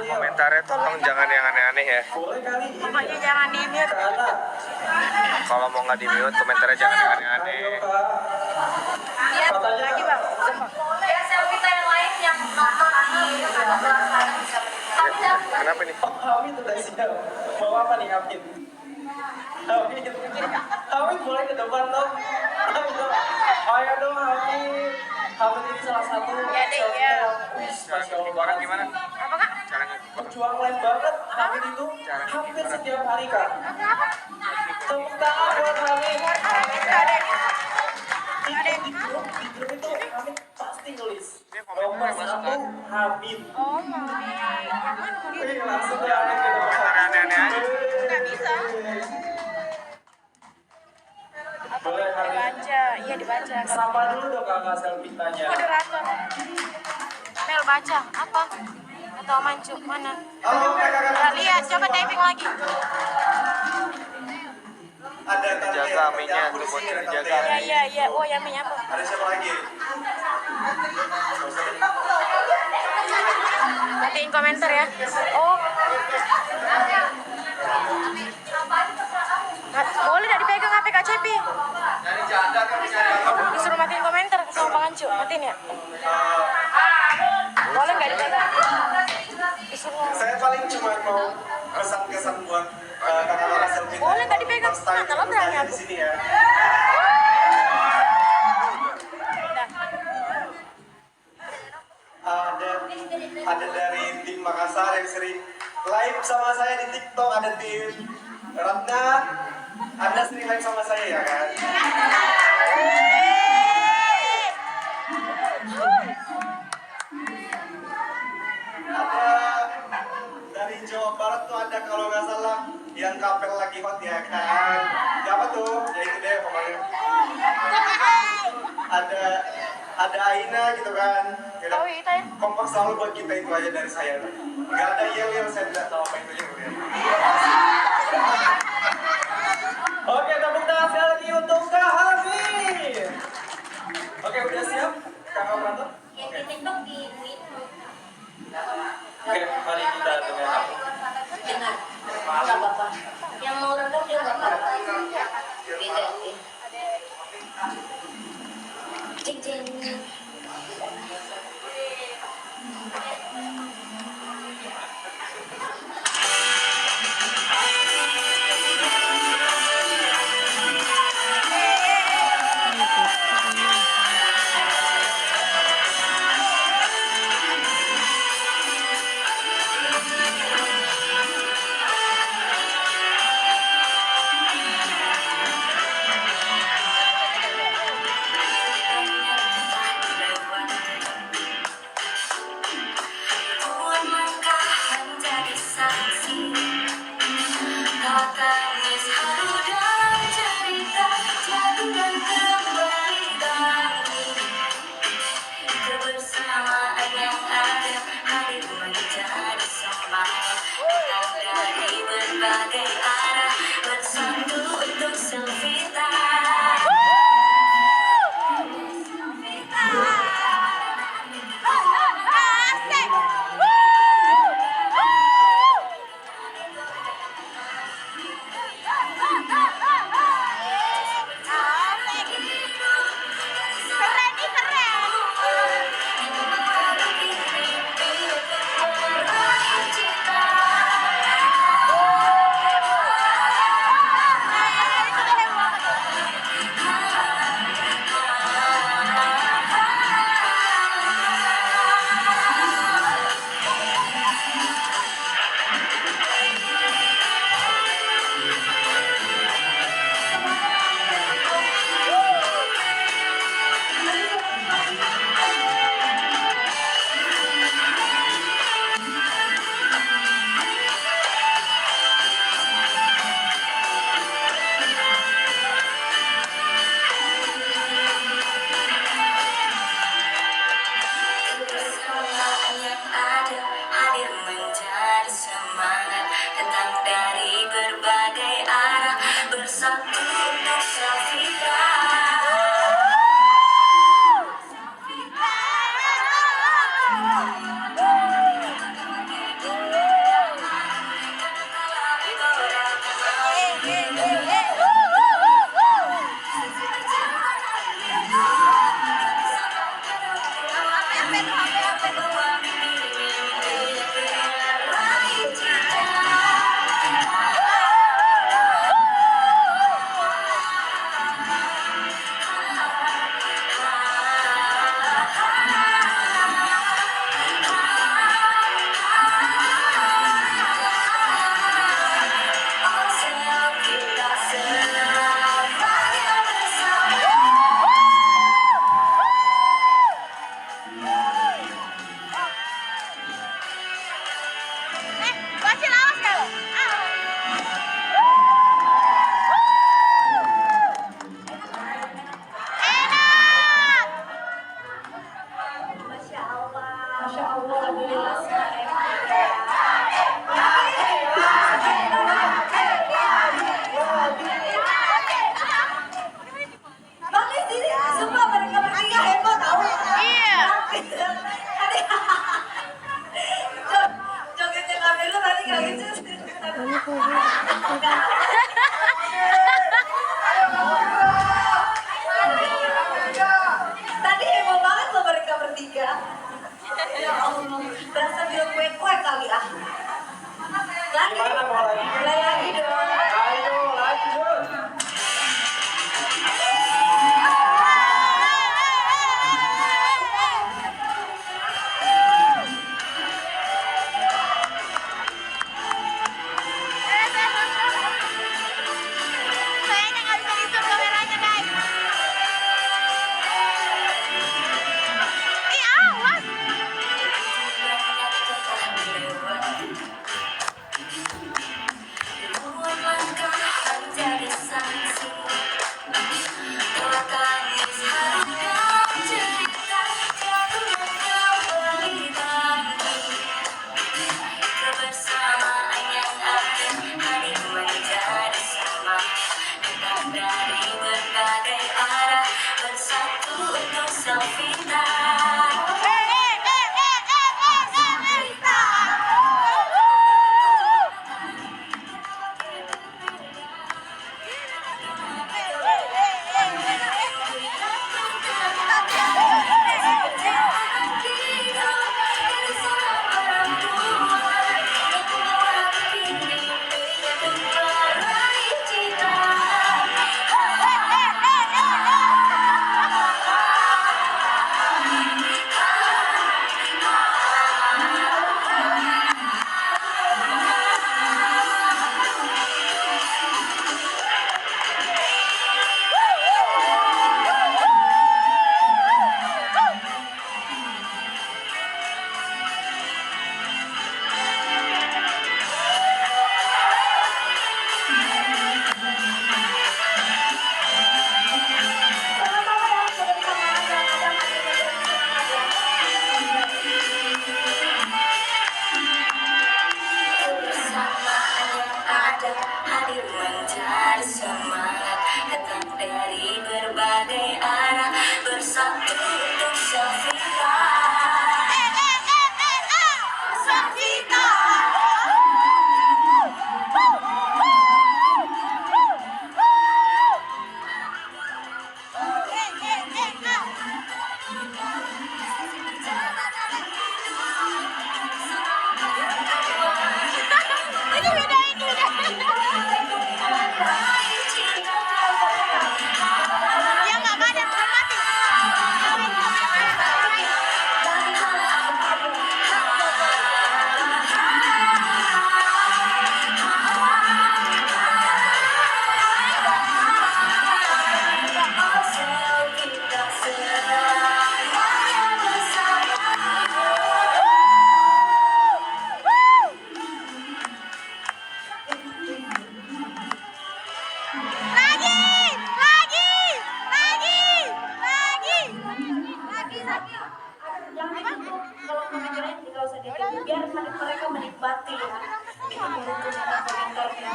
komentarnya tolong jangan yang aneh-aneh ya. Boleh kali ini. Pokoknya jangan di-mute. Kak. Kalau mau nggak di mute komentarnya jangan yang aneh-aneh. Ayo, Kak. Lihat Katanya lagi bang. Ya selfie kita yang lain yang nonton ini ada pelaksanaan bisa Ya, kenapa nih? Oh, Hamid udah siap. Mau apa nih Hamid? Hamid boleh ke depan dong. Ayo dong Hamid. Hamid ini salah satu. Ya deh ya. Cara ngekik orang gimana? Apa kak? Cara ngekik orang. Berjuang lain banget. Hamid itu hampir setiap hari kak. Tepuk tangan buat Hamid. Di grup itu Hamid pasti nulis. Nomor 1 Hamid. Oh mau. Wih, langsung deh Hamid ke depan. Komentar aneh-aneh aja. Nggak bisa. Apa Boleh Hamid. dibaca? Iya dibaca. Sapa dulu dong kakak selfie tanya. Moderator. Mel baca apa? Atau Mancu mana? Halo kakak-kakak. Nah, lihat, coba typing lagi. Ada Dijaga aminya, tuh bocil dijaga. Iya. Oh yang minyak apa? Ada siapa lagi? Tadi matiin komentar ya. Oh. Boleh nggak dipegang HP Kak Cepi? Disuruh matiin komentar sama Bang Ancu, matiin ya? Boleh nggak dipegang? Disuruh. Saya paling cuma mau pesan-kesan buat kakak-kakak selfie. Boleh nggak dipegang? Mana lo berani di aku? sini ya. Ada dari tim Makassar yang sering live sama saya di TikTok, ada tim Ratna, Anda sering live sama saya ya kan? Ada dari Jawa Barat tuh ada kalau nggak salah yang kapel lagi hot ya kan? Siapa tuh? Ya itu deh pokoknya. Ada Aina gitu kan? Oh iya. Kompak selalu buat kita itu aja dari saya. Nggak ada yel saya tidak tahu apa itu yel ya. Oke, tepuk tangan sekali lagi untuk Kak Hafi. Oke, udah siap? Kakak Pranto? Yang di TikTok di Win. Oke, mari kita dengar. Dengar. Nggak apa-apa. Yang mau rekam juga nggak apa-apa. Beda sih. Cing cing. jangan ditutup. Kalau komentarnya nggak usah ditutup, biar mereka menikmati ya. Kita menunggu komentarnya.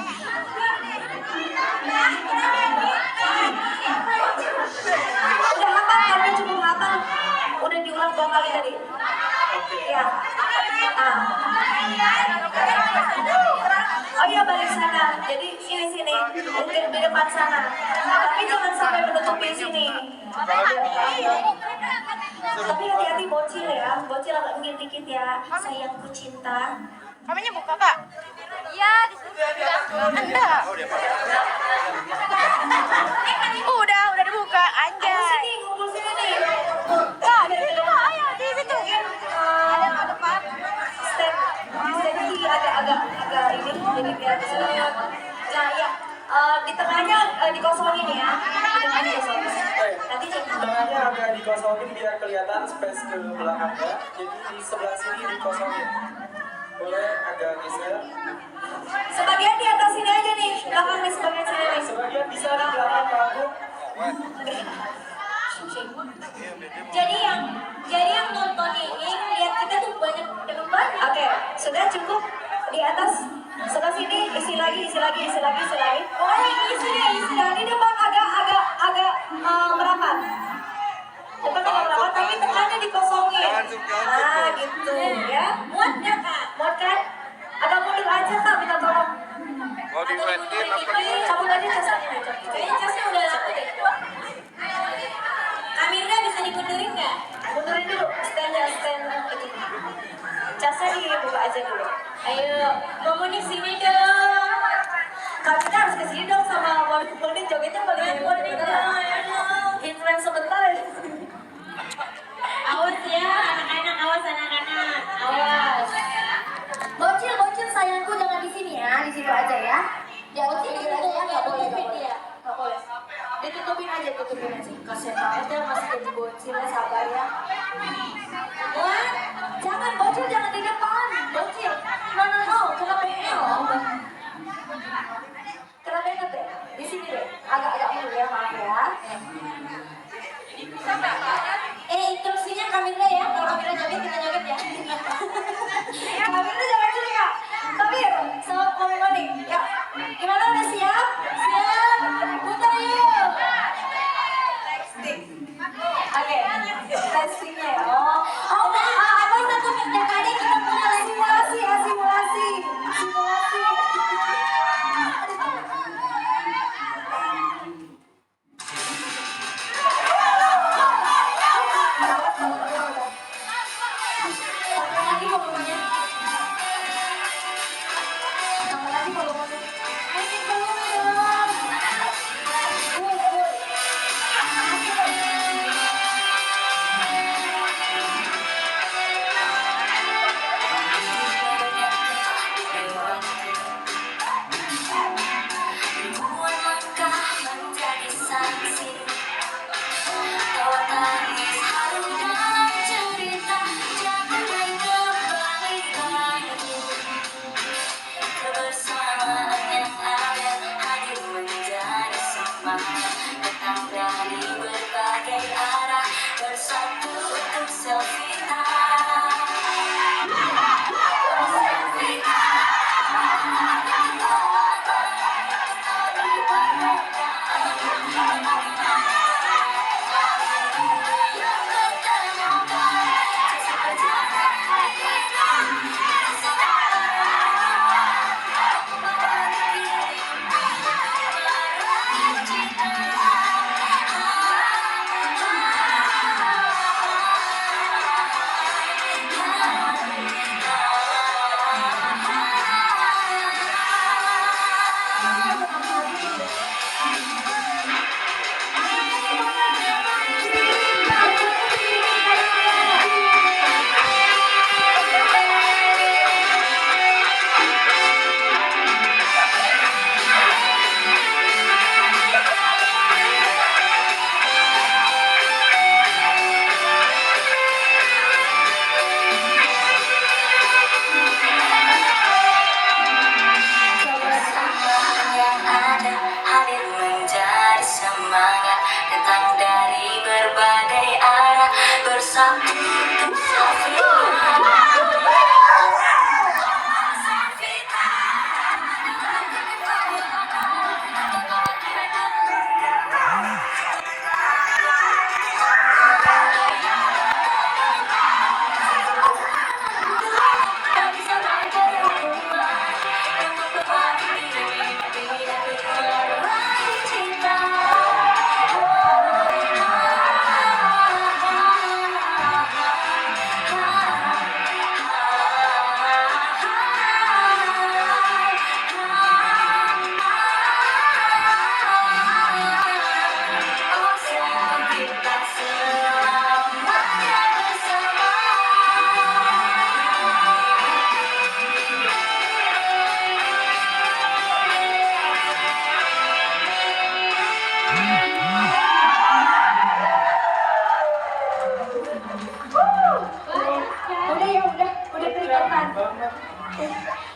Udah hafal, tapi cukup hafal. Udah diulang 2 kali tadi. Ya. Oh iya, balik sana. Jadi sini. Mungkin di depan sana. Tapi jangan sampai menutupi sini. Tapi hati-hati bocil ya. Bocil agak minggir dikit ya. Sayangku cinta. Kaminya buka, Kak? Iya, di situ. Anda. Udah dibuka. Anjay. Sini, ngumpul sini nih. Kak, di situ, Kak. Ayo, di situ. Ada depan. Step ini agak ini, jadi biar bisa lihat. Nah ya, di tengahnya dikosongin ya. Di tengahnya dikosongin. Nanti Tengahnya agak dikosongin biar kelihatan space ke belakangnya. Jadi di sebelah sini dikosongin. Boleh agak geser. sebagian di atas sini aja nih, belakang nih sebagian sini nih. Sebagian bisa di belakang panggung. Jadi yang nonton ini lihat kita tuh banyak penumpang. Oke, sudah cukup di atas. Sebelah sini isi lagi. Oh, isi. Nah, ini depan agak merapat. Depan agak merapat, tapi tengahnya dikosongin. Nah, gitu ya. Muat nggak Kak? Muat kan? Agak mundur aja Kak, minta tolong. Mau dipetin apa gimana? Cabut aja casanya. Kayaknya casnya udah laku deh. Kamirnya bisa dimundurin nggak? Mundurin dulu, stand itu. Casnya dibuka aja dulu. Ayo, Momoni sini dong. Kami harus kesini dong sama Moni jogetnya paling hebat. Influence sebentar ya. Awas ya, anak-anak, awas anak-anak, awas. Bocil sayangku jangan di sini ya, di situ aja ya. Jangan Bocil di aja ya, nggak boleh. ya. Nggak boleh. Ditutupin aja. Kasian banget ya masih jadi bocil ya, sabar ya. Muat, Jangan bocil, jangan di depan. Bocil. No, kena banget. Kena banget deh. Di sini deh. Agak mundur ya, maaf ya. instruksinya Kamila ya. Kalau Kamila joget, kita joget ya. Kamila jangan sini Kak. Kamil, sama Moni. Ya, gimana udah siap? Siap, putar yuk. Oke, let's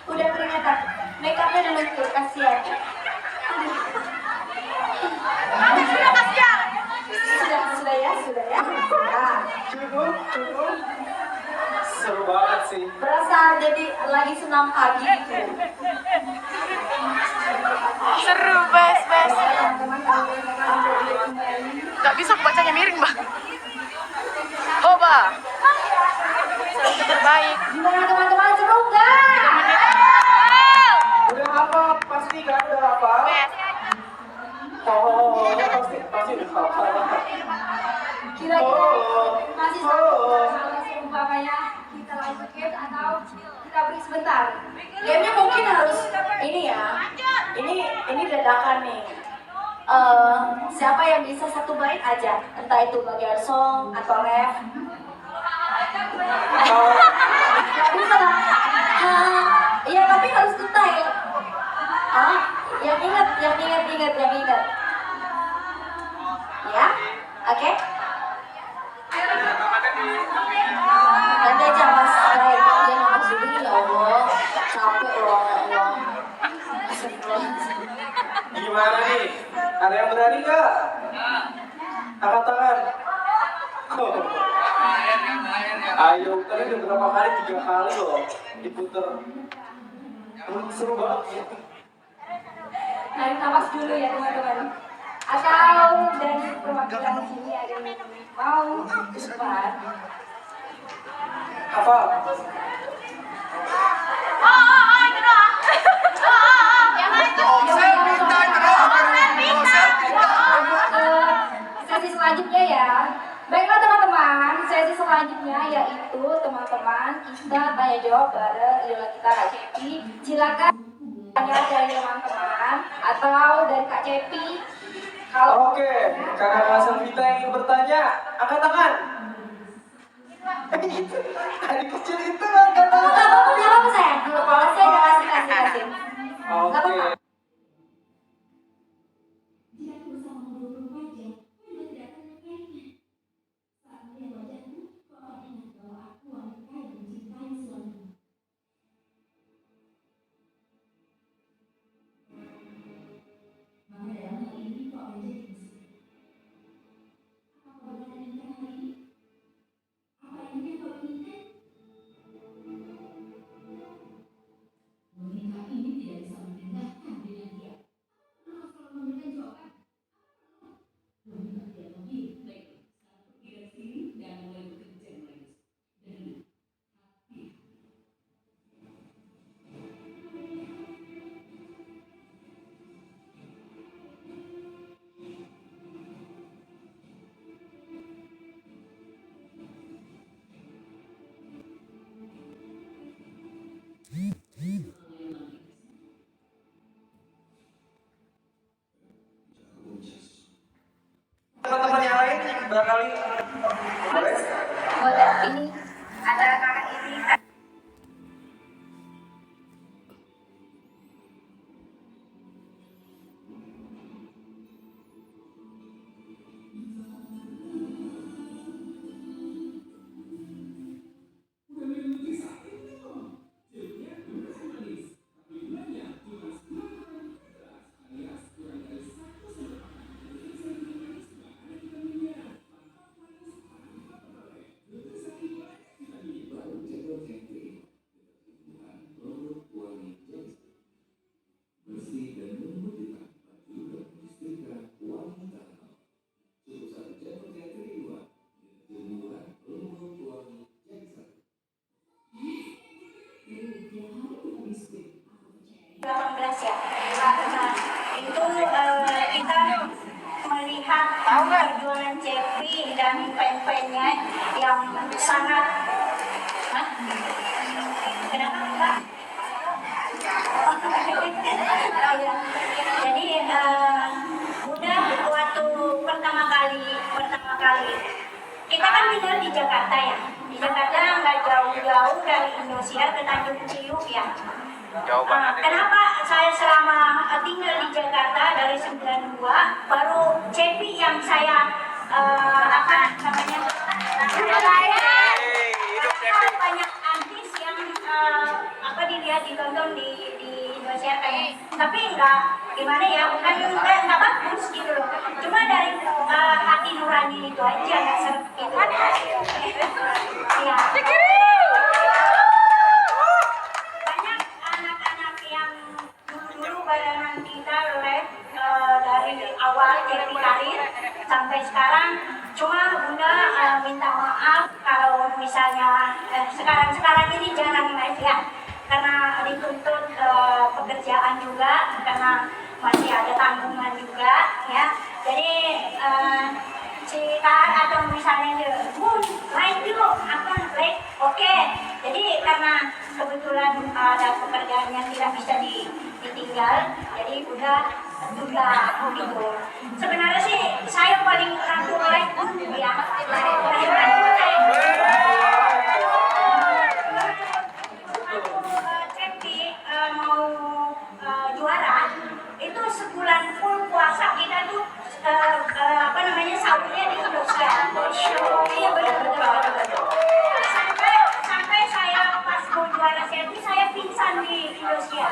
Udah kelihatan. Make upnya udah luntur, kasihan. Sudah ya. Nah, Cukup. Seru banget sih. berasa jadi lagi senam pagi gitu. Seru, bes. Teman-teman kalau kembali. Gak bisa bacanya miring, Bah. Hoba. Selfie terbaik. Gimana teman-teman, seru nggak? Udah hafal pasti kan? Udah hafal? Oh, pasti udah hafal. Kira-kira masih umpamanya kita lanjut game atau kita break sebentar. Gamenya mungkin harus ini ya. Ini dadakan nih. Siapa yang bisa satu bait aja, entah itu bagian song atau rap. Gak bisa lah. Iya tapi harus detail. Yang ingat. Ya, oke. Nanti aja mas Rai, dia nama Sudi, ya Allah, capek loh, ya Allah. Gimana nih? Ada yang berani nggak? Angkat tangan. Ayo, tadi udah berapa kali? 3 kali loh diputer. Seru banget ya. Narik nafas dulu ya teman-teman. Atau dari perwakilan sini ada yang mau cepat. Hafal. Sesi selanjutnya ya. Baiklah teman-teman, sesi selanjutnya yaitu teman-teman kita tanya jawab bareng idola kita Kak Cepi. Silakan tanya dari teman-teman atau dari Kak Cepi. Kalau Oke, kakak Selvita yang ingin bertanya, angkat tangan. Adik kecil itu angkat tangan. nggak apa-apa sayang. Kalau saya udah kasih. Nggak Oke. apa-apa. Teman-teman yang lain barangkali boleh? Boleh, ini ada kakak ini. Ya. Nah, itu kita melihat perjuangan Cepi dan fan-fannya yang sangat kenapa enggak? Jadi udah waktu pertama kali kita kan tinggal di Jakarta ya. Di Jakarta nggak jauh-jauh dari Indosiar ke Tanjung Priuk ya. Jauh banget. Kenapa saya selama tinggal di Jakarta dari 92 baru Cepi yang saya apa namanya Hidup Cepi. banyak artis yang apa dilihat nggak gimana ya, bukan nggak bagus gitu loh. Cuma dari hati nurani itu aja nggak serem gitu. Ya. Banyak anak-anak yang dulu barengan kita les dari awal jadi karir sampai sekarang. Cuma Bunda minta maaf kalau misalnya sekarang ini jarang les ya, karena dituntut pekerjaan juga, karena masih ada tanggungan juga ya. Jadi si Kak atau misalnya dia, Bun, like dulu, apa like, oke. Jadi karena kebetulan ada pekerjaan yang tidak bisa ditinggal, jadi udah gitu. Sebenarnya sih saya paling ragu like ya, Cepi mau juara itu sebulan full puasa kita tuh sahurnya di Indosiar. Iya betul. Sampai saya pas mau juara Cepi saya pingsan di Indosiar.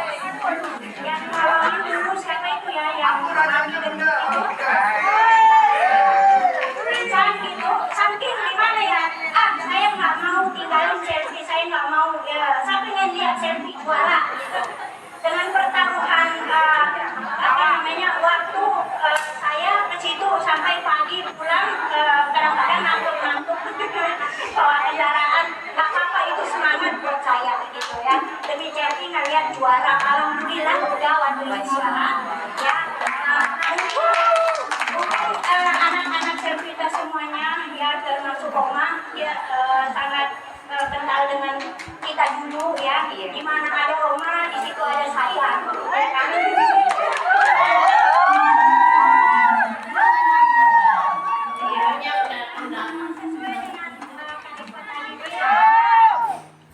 Yang nolongin dulu siapa itu ya yang itu pingsan gitu. Saking gimana ya? Saya nggak mau tinggalin Cepi, saya nggak mau ya. Saya pengen lihat Cepi juara. Gitu. Dengan pertaruhan waktu saya ke situ sampai pagi pulang, kadang-kadang ngantuk bawa kendaraan, nggak apa-apa, itu semangat buat saya gitu ya. Demi Cepi ngeliat juara, alhamdulillah udah waktu itu juara ya. Mungkin anak-anak Cepi kita semuanya ya, termasuk Oma ya, sangat kenal dengan kita dulu ya. Di mana ada Oma, di situ ada saya.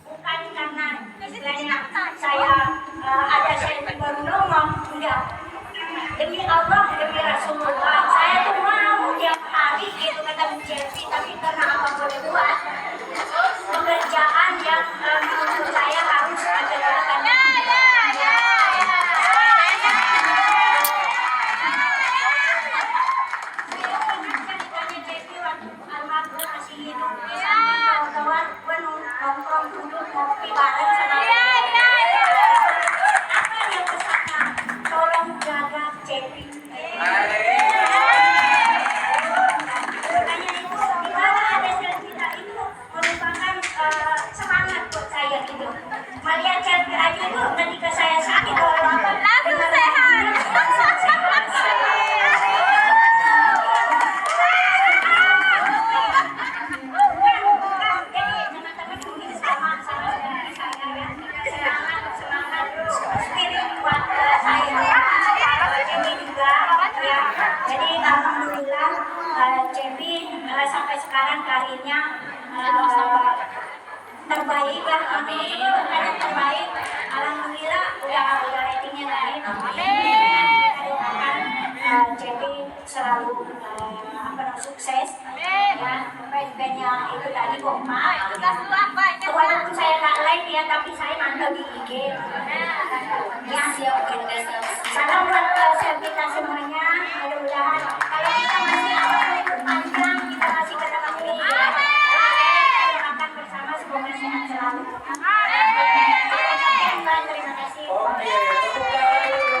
Bukan karena istilahnya saya ada Cepi baru nongol, enggak. Demi Allah, demi Rasulullah, saya tuh mau tiap hari gitu ketemu Cepi, tapi karena apa boleh buat pekerjaan yang menurut saya harus adalah karena ceritanya Cepi waktu almarhum masih hidup, kawan-kawan nongkrong duduk ngopi bareng sama apa yang pesannya, tolong jaga Cepi. Makanya itu dimana ada cerita itu merupakan semangat buat saya gitu. Melihat Cepi aja itu ketika saya sakit atau apa, langsung sehat. Jadi teman-teman mungkin sama seperti saya ya, semangat spirit buat saya. Cepi juga ya. Jadi alhamdulillah Cepi sampai sekarang karirnya terbaik lah, amin. Terbaik, alhamdulillah udah ratingnya naik. Cepi selalu sukses ya. Band-bandnya itu tadi kompak. Walaupun saya nggak live ya, tapi saya mantau di IG. Ya siap Bunda. Salam buat kita semuanya. Mudah-mudahan kalau kita masih umur panjang, kita masih ketemu ya. Makan bersama, semoga sehat selalu. Terima kasih. Oke, tepuk tangan dulu.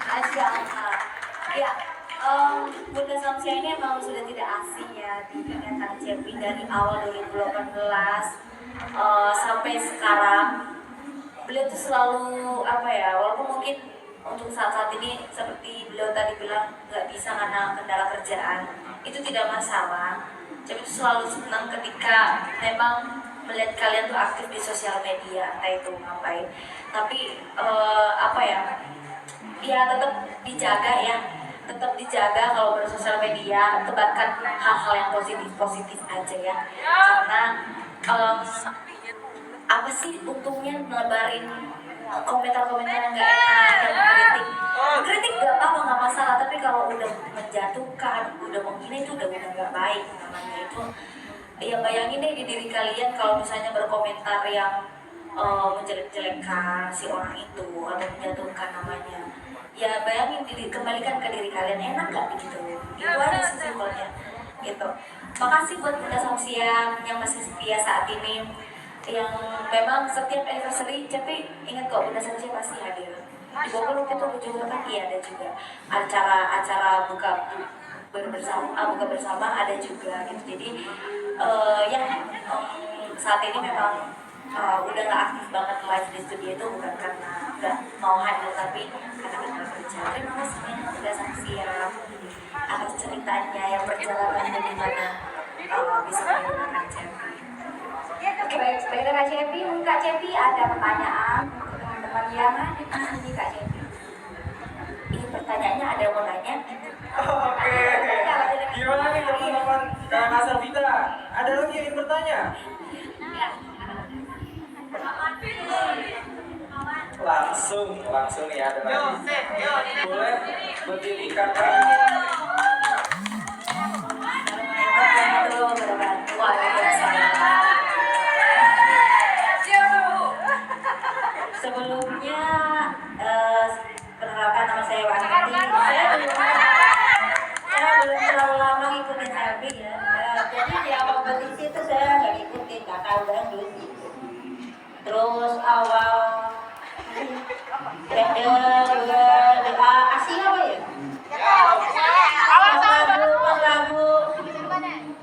Masya Allah. Ya, Bunda Samsia ini memang sudah tidak asing ya di ingatan Cepi dari awal 2018 sampai sekarang. Beliau tuh selalu walaupun mungkin untuk saat-saat ini seperti beliau tadi bilang nggak bisa karena kendala kerjaan, itu tidak masalah. Cepi itu selalu senang ketika memang melihat kalian tuh aktif di sosial media, entah itu ngapain. Tapi ya tetap dijaga kalau bersosial media, tebarkan hal-hal yang positif aja ya. Karena apa sih untungnya nelebarin komentar-komentar yang gak enak, yang kritik gak apa-apa, gak masalah, tapi kalau udah menjatuhkan, udah menghina itu udah gak baik namanya. Itu ya bayangin deh di diri kalian kalau misalnya berkomentar yang menjelek-jelekkan si orang itu atau menjatuhkan namanya. Ya bayangin, kembalikan ke diri kalian, enak gak begitu? Itu aja sih simpelnya gitu. Makasih buat Bunda Samsiang yang masih setia saat ini, yang memang setiap anniversary, tapi ingat kok Bunda Samsiang pasti hadir. Di Bogor waktu itu juga kan iya, ada juga acara buka bersama ada juga gitu. Jadi saat ini memang udah gak aktif banget live di studio itu bukan karena gak mau hadir, tapi karena kita kerja. Terima kasih Bunda Samsiang atas ceritanya yang perjalanan bagaimana bisa menggunakan Cepi. Oke, baik, sebagai Kak Cepi, Kak Cepi ada pertanyaan untuk teman-teman yang ada di sini, Kak Cepi. Ini pertanyaannya ada yang mau nanya? Oke. Gimana nih teman-teman Kak Selvita? Ada lagi yang ingin bertanya? Langsung nih ada lagi. Boleh berdiri kakak. Sebelumnya perkenalkan, nama saya Wanti. Saya belum terlalu lama ngikutin Selfie ya. Jadi di awal kompetisi itu saya nggak ngikutin, nggak tahu dangdut gitu. Terus awal asing apa ya? Lagu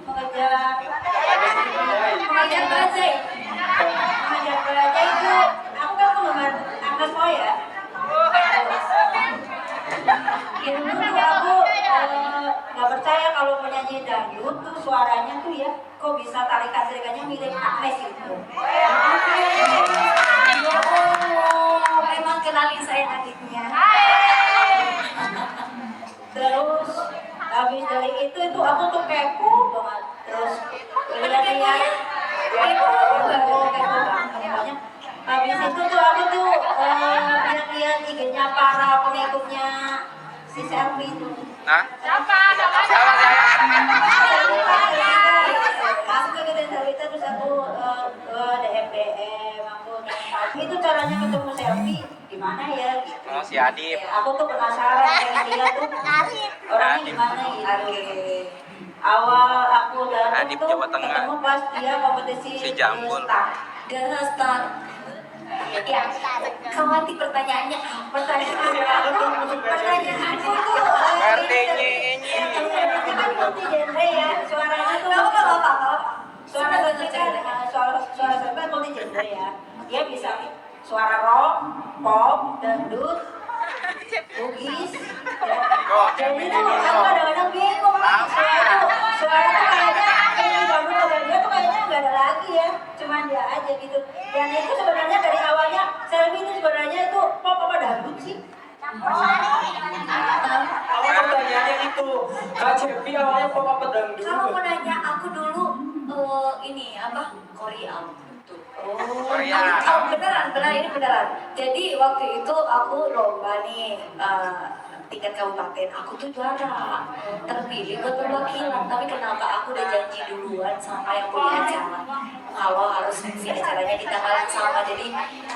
mengejar bajai itu aku kan penggemar Agnes Mo ya. Dulu tuh aku nggak percaya kalau penyanyi dangdut tuh suaranya tuh ya kok bisa tarikan-tarikannya mirip Agnes gitu. Memang kenalin saya adiknya. Terus habis dari itu aku tuh kepo banget. Terus lihat kepo banget. Habis itu tuh aku tuh lihat IG-nya para pengikutnya si Selfie itu. Hah? Siapa aku ngikutin Selfie terus aku DM aku itu caranya ketemu Selfie gimana ya gitu. Oh, si Adip. Aku tuh penasaran pengen lihat tuh orangnya gimana gitu. Awal aku datang Adip tuh Jawa Tengah. ketemu pas dia kompetisi Si Jambul. Star. Ya, Kawati pertanyaannya aku tuh ikuti genre ya, suaranya tuh suara serba multi genre ya. Dia bisa suara rock, pop, dangdut, bugis. Jadi tuh aku kadang-kadang bingung nih, suara tuh kayaknya ini dangdut atau dia tuh kayaknya nggak ada lagi ya, cuman dia aja gitu. Dan itu sebenarnya dari awalnya Selfie itu sebenarnya itu pop apa dangdut sih? Awal pertanyaannya itu Kak Cepi awalnya pop apa dangdut? Kalau mau nanya aku dulu ini apa Korea. Korea. Beneran ini beneran. Jadi waktu itu aku lomba nih tingkat kabupaten, aku tuh juara, terpilih buat perwakilan. Tapi kenapa aku udah janji duluan sama yang punya acara kalau harus ngisi acaranya di tanggal yang sama. Jadi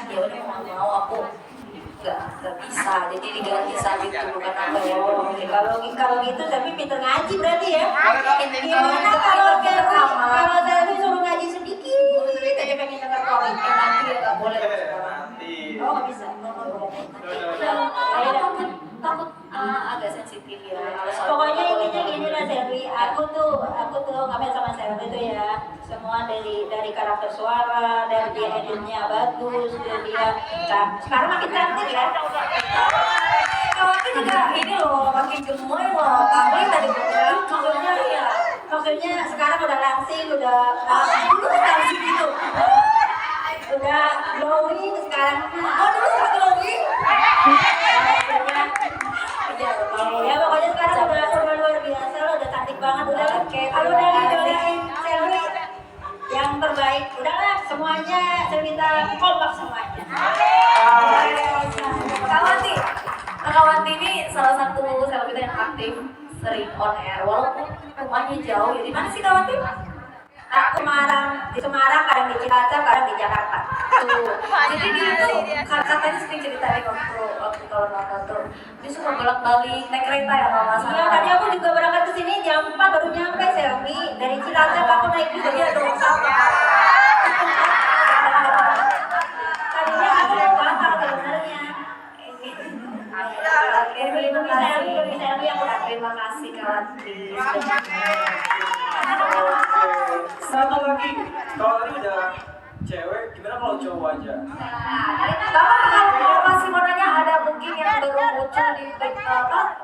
ya udah mau aku nggak bisa, jadi diganti saat itu bukan apa ya. Kalau gitu tapi pinter ngaji berarti ya. Gimana kalau Selfie suruh ngaji sedikit aja pengen dengar Quran, nanti ya nggak boleh. Nanti. Oh nggak bisa. Takut agak sensitif ya. Pokoknya intinya gini lah Selfie, aku tuh ngamen sama Selfie itu ya. Semua dari karakter suara, dari dia editnya bagus, dan dia sekarang makin cantik ya. Kawannya juga ini loh, makin gemoy loh. Kamu tadi maksudnya sekarang udah langsing, udah langsing gitu. Udah glowing sekarang. Oh dulu suka glowing. Ya pokoknya sekarang udah luar biasa, udah cantik banget, udah kalau udah ngidolain Selfie yang terbaik, udahlah semuanya cerita kompak semuanya. Kawati ini salah satu Selfie yang aktif, sering on air walaupun rumahnya jauh. Ya di mana sih Kawati? Aku di Semarang, kadang di Cilacap, kadang di Jakarta. Jadi dia tuh katanya sering cerita nih waktu kalau nonton tuh dia suka bolak-balik naik kereta ya kalau nggak salah. Iya, tadi aku juga berangkat ke sini jam 4 baru nyampe Selvi. Dari Cilacap aku naik bis jadi ada sama. Tadinya aku mau bakar sebenarnya. Terima kasih. Terima kasih kawan. Satu lagi, kalau tadi udah cewek, gimana kalau cowok aja? Bapak kalau masih mau nanya ada mungkin yang baru muncul di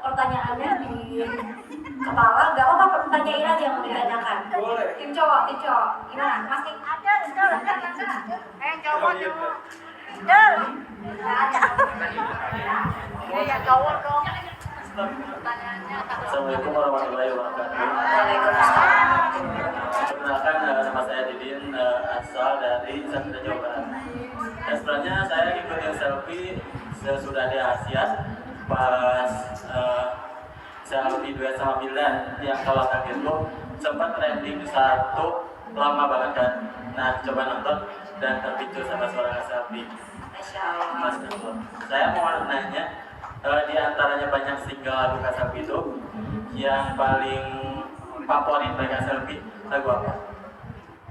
pertanyaannya di kepala, nggak apa-apa tanyain aja yang mau ditanyakan. Boleh. Tim cowok, gimana? Masih ada. Cowok dong. Assalamualaikum warahmatullahi wabarakatuh. Perkenalkan, nama saya Didin, asal dari Nusantara Jawa Barat. Dan sebenarnya saya ikutin selfie sesudah di Asia pas selfie duet sama Bildan yang kalau kaget itu sempat trending satu lama banget kan. Nah, coba nonton dan terpicu sama suara selfie. Mas Nur, saya mau nanya, di antaranya banyak single lagu Kak Selfie itu yang paling favorit dari Kak Selfie lagu apa?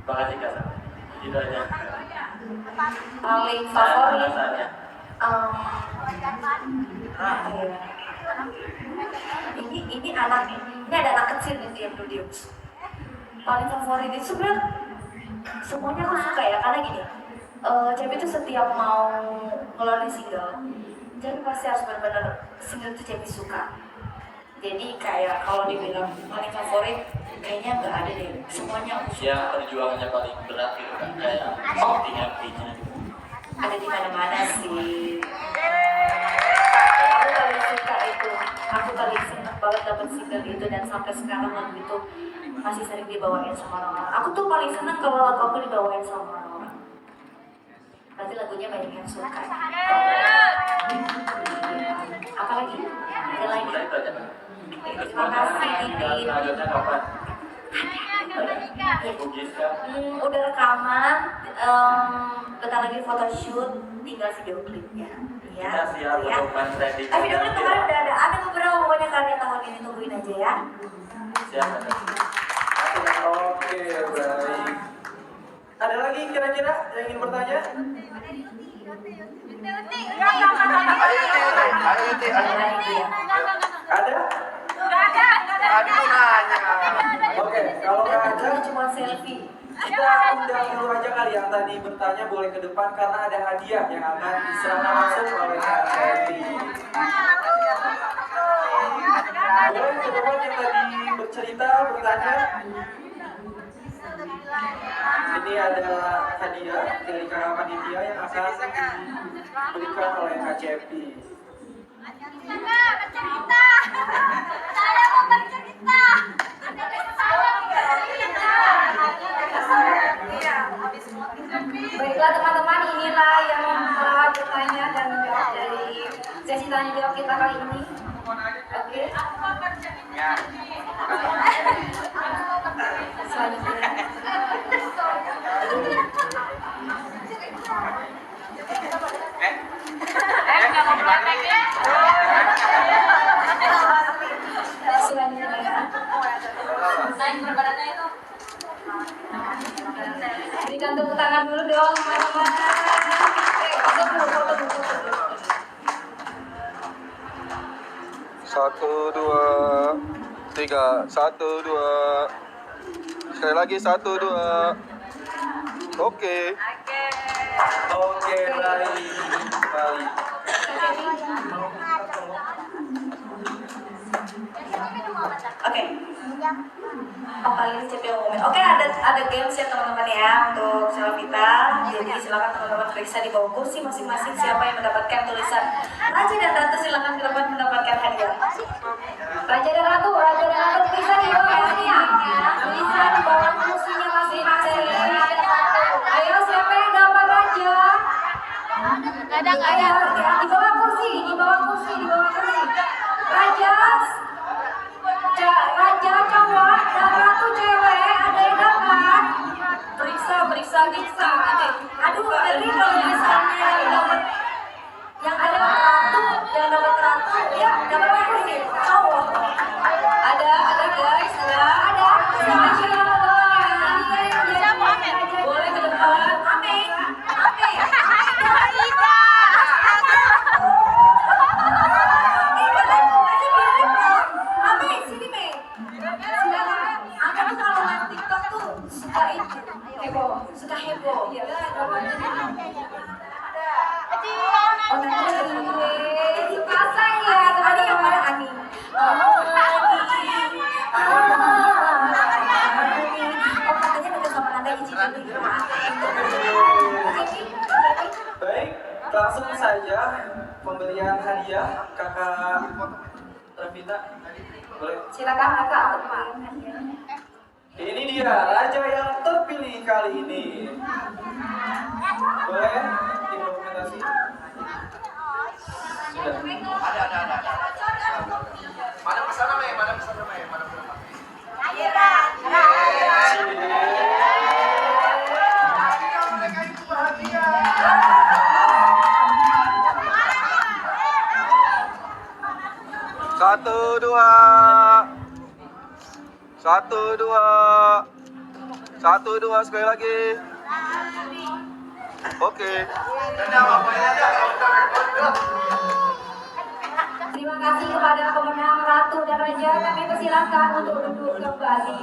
Makasih Kak Selfie. Itu aja. Paling favorit. Alasannya. Ini anaknya. Ini ada anak kecil nih diam. Paling favorit itu sebenarnya semuanya aku suka ya karena gini. Cepi itu setiap mau ngeluarin single, Cepi pasti harus benar-benar single itu Cepi suka. Jadi kayak kalau dibilang paling favorit, kayaknya nggak ada deh. Semuanya aku suka. Yang perjuangannya paling berat gitu kan, kayak shooting MV-nya. Ada di mana-mana sih. Aku paling suka itu. Aku paling senang banget dapat single itu dan sampai sekarang lagu itu masih sering dibawain sama orang-orang. Aku tuh paling senang kalau lagu aku dibawain sama orang-orang. Berarti lagunya banyak yang suka. Apalagi? Ada lagi? Terima kasih Didin. Selanjutnya kapan? Udah rekaman, bentar lagi photoshoot, tinggal video klipnya. Ya, Kita siap untuk main trending. video klip kemarin udah ada beberapa pokoknya kalian tahun ini tungguin aja ya. Siap. Oke, baik. Ada lagi kira-kira yang ingin bertanya? Ada? Oke, kalau nggak ada, Cuma selfie. kita undang dulu aja kali yang tadi bertanya boleh ke depan karena ada hadiah yang akan diserahkan langsung oleh Kak Selfie. Boleh ke depan yang tadi bercerita, bertanya. Ini ada hadiah dari kakak panitia yang akan diberikan oleh Kak Cepi. Baiklah teman-teman, inilah yang telah bertanya dan menjawab dari sesi tanya jawab kita kali ini. Oke. Selanjutnya. Berikan tepuk tangan dulu dong teman-teman. Foto dulu. 1, 2, 3, 1, 2. Sekali lagi 1, 2. Oke. Oke, baik. Oke. Kali ini CP umumnya. Oke, ada games ya teman-teman ya untuk Selvita. Jadi silakan teman-teman periksa di bawah kursi masing-masing siapa yang mendapatkan tulisan Raja dan Ratu, silakan ke depan mendapatkan hadiah. Raja dan Ratu periksa di bawah kursinya. Tulisan di bawah kursinya masing-masing. Ayo siapa yang dapat Raja? Ayo, di bawah kursi. Raja cowok dan Ratu cewek, ada yang dapat? Periksa nggak bisa. Aduh, jadi kalau misalnya yang ada ratu, ya dapat apa sih? Cowok. Ada guys, ada. Siapa Amin? Boleh ke depan. Amin. Amin, sini Mei. Silakan. Aku tuh kalau main TikTok tuh suka itu heboh. Iya. Oh, nanti pasang ya teman-teman Ani. Oh, katanya minta sama Nanda izin dulu. Baik, langsung saja pemberian hadiah kakak Rafita. Boleh? Silakan kakak untuk pemberian hadiah. Ini dia raja yang terpilih kali ini. Boleh dokumentasi? Sudah. Ada. Mana pesan namanya? Satu, dua, sekali lagi. Oke. Terima kasih kepada pemenang Ratu dan Raja. Kami persilakan untuk duduk kembali.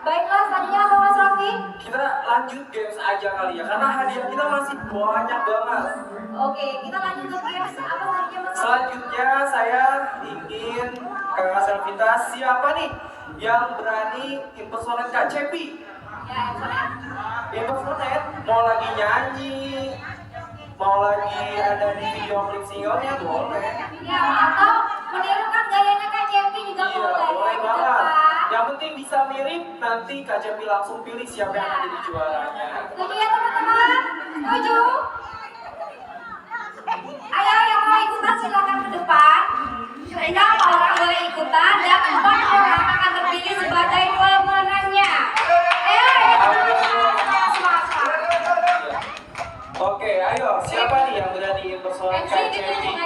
Baiklah, selanjutnya apa Mas Raffi? Kita lanjut games aja kali ya, karena hadiah kita masih banyak banget. Oke, kita lanjut ke games. Apa saja Mas Raffi? Selanjutnya saya ingin kakak Selvita, siapa nih yang berani impersonate Kak Cepi? Ya, Impersonate, mau lagi nyanyi, mau lagi ada di video klip singlenya boleh. ya, atau menirukan gayanya Kak Cepi juga Iya, boleh. boleh Gitu, banget. Pak. Yang penting bisa mirip, nanti Kak Cepi langsung pilih siapa yang akan jadi juaranya. Setuju ya teman-teman? Setuju? Ayo yang mau ikutan silakan ke depan. 6 orang boleh ikutan dan 4 orang akan terpilih sebagai pemenangnya. Oke, ayo siapa nih yang berani impersonate Kak Cepi?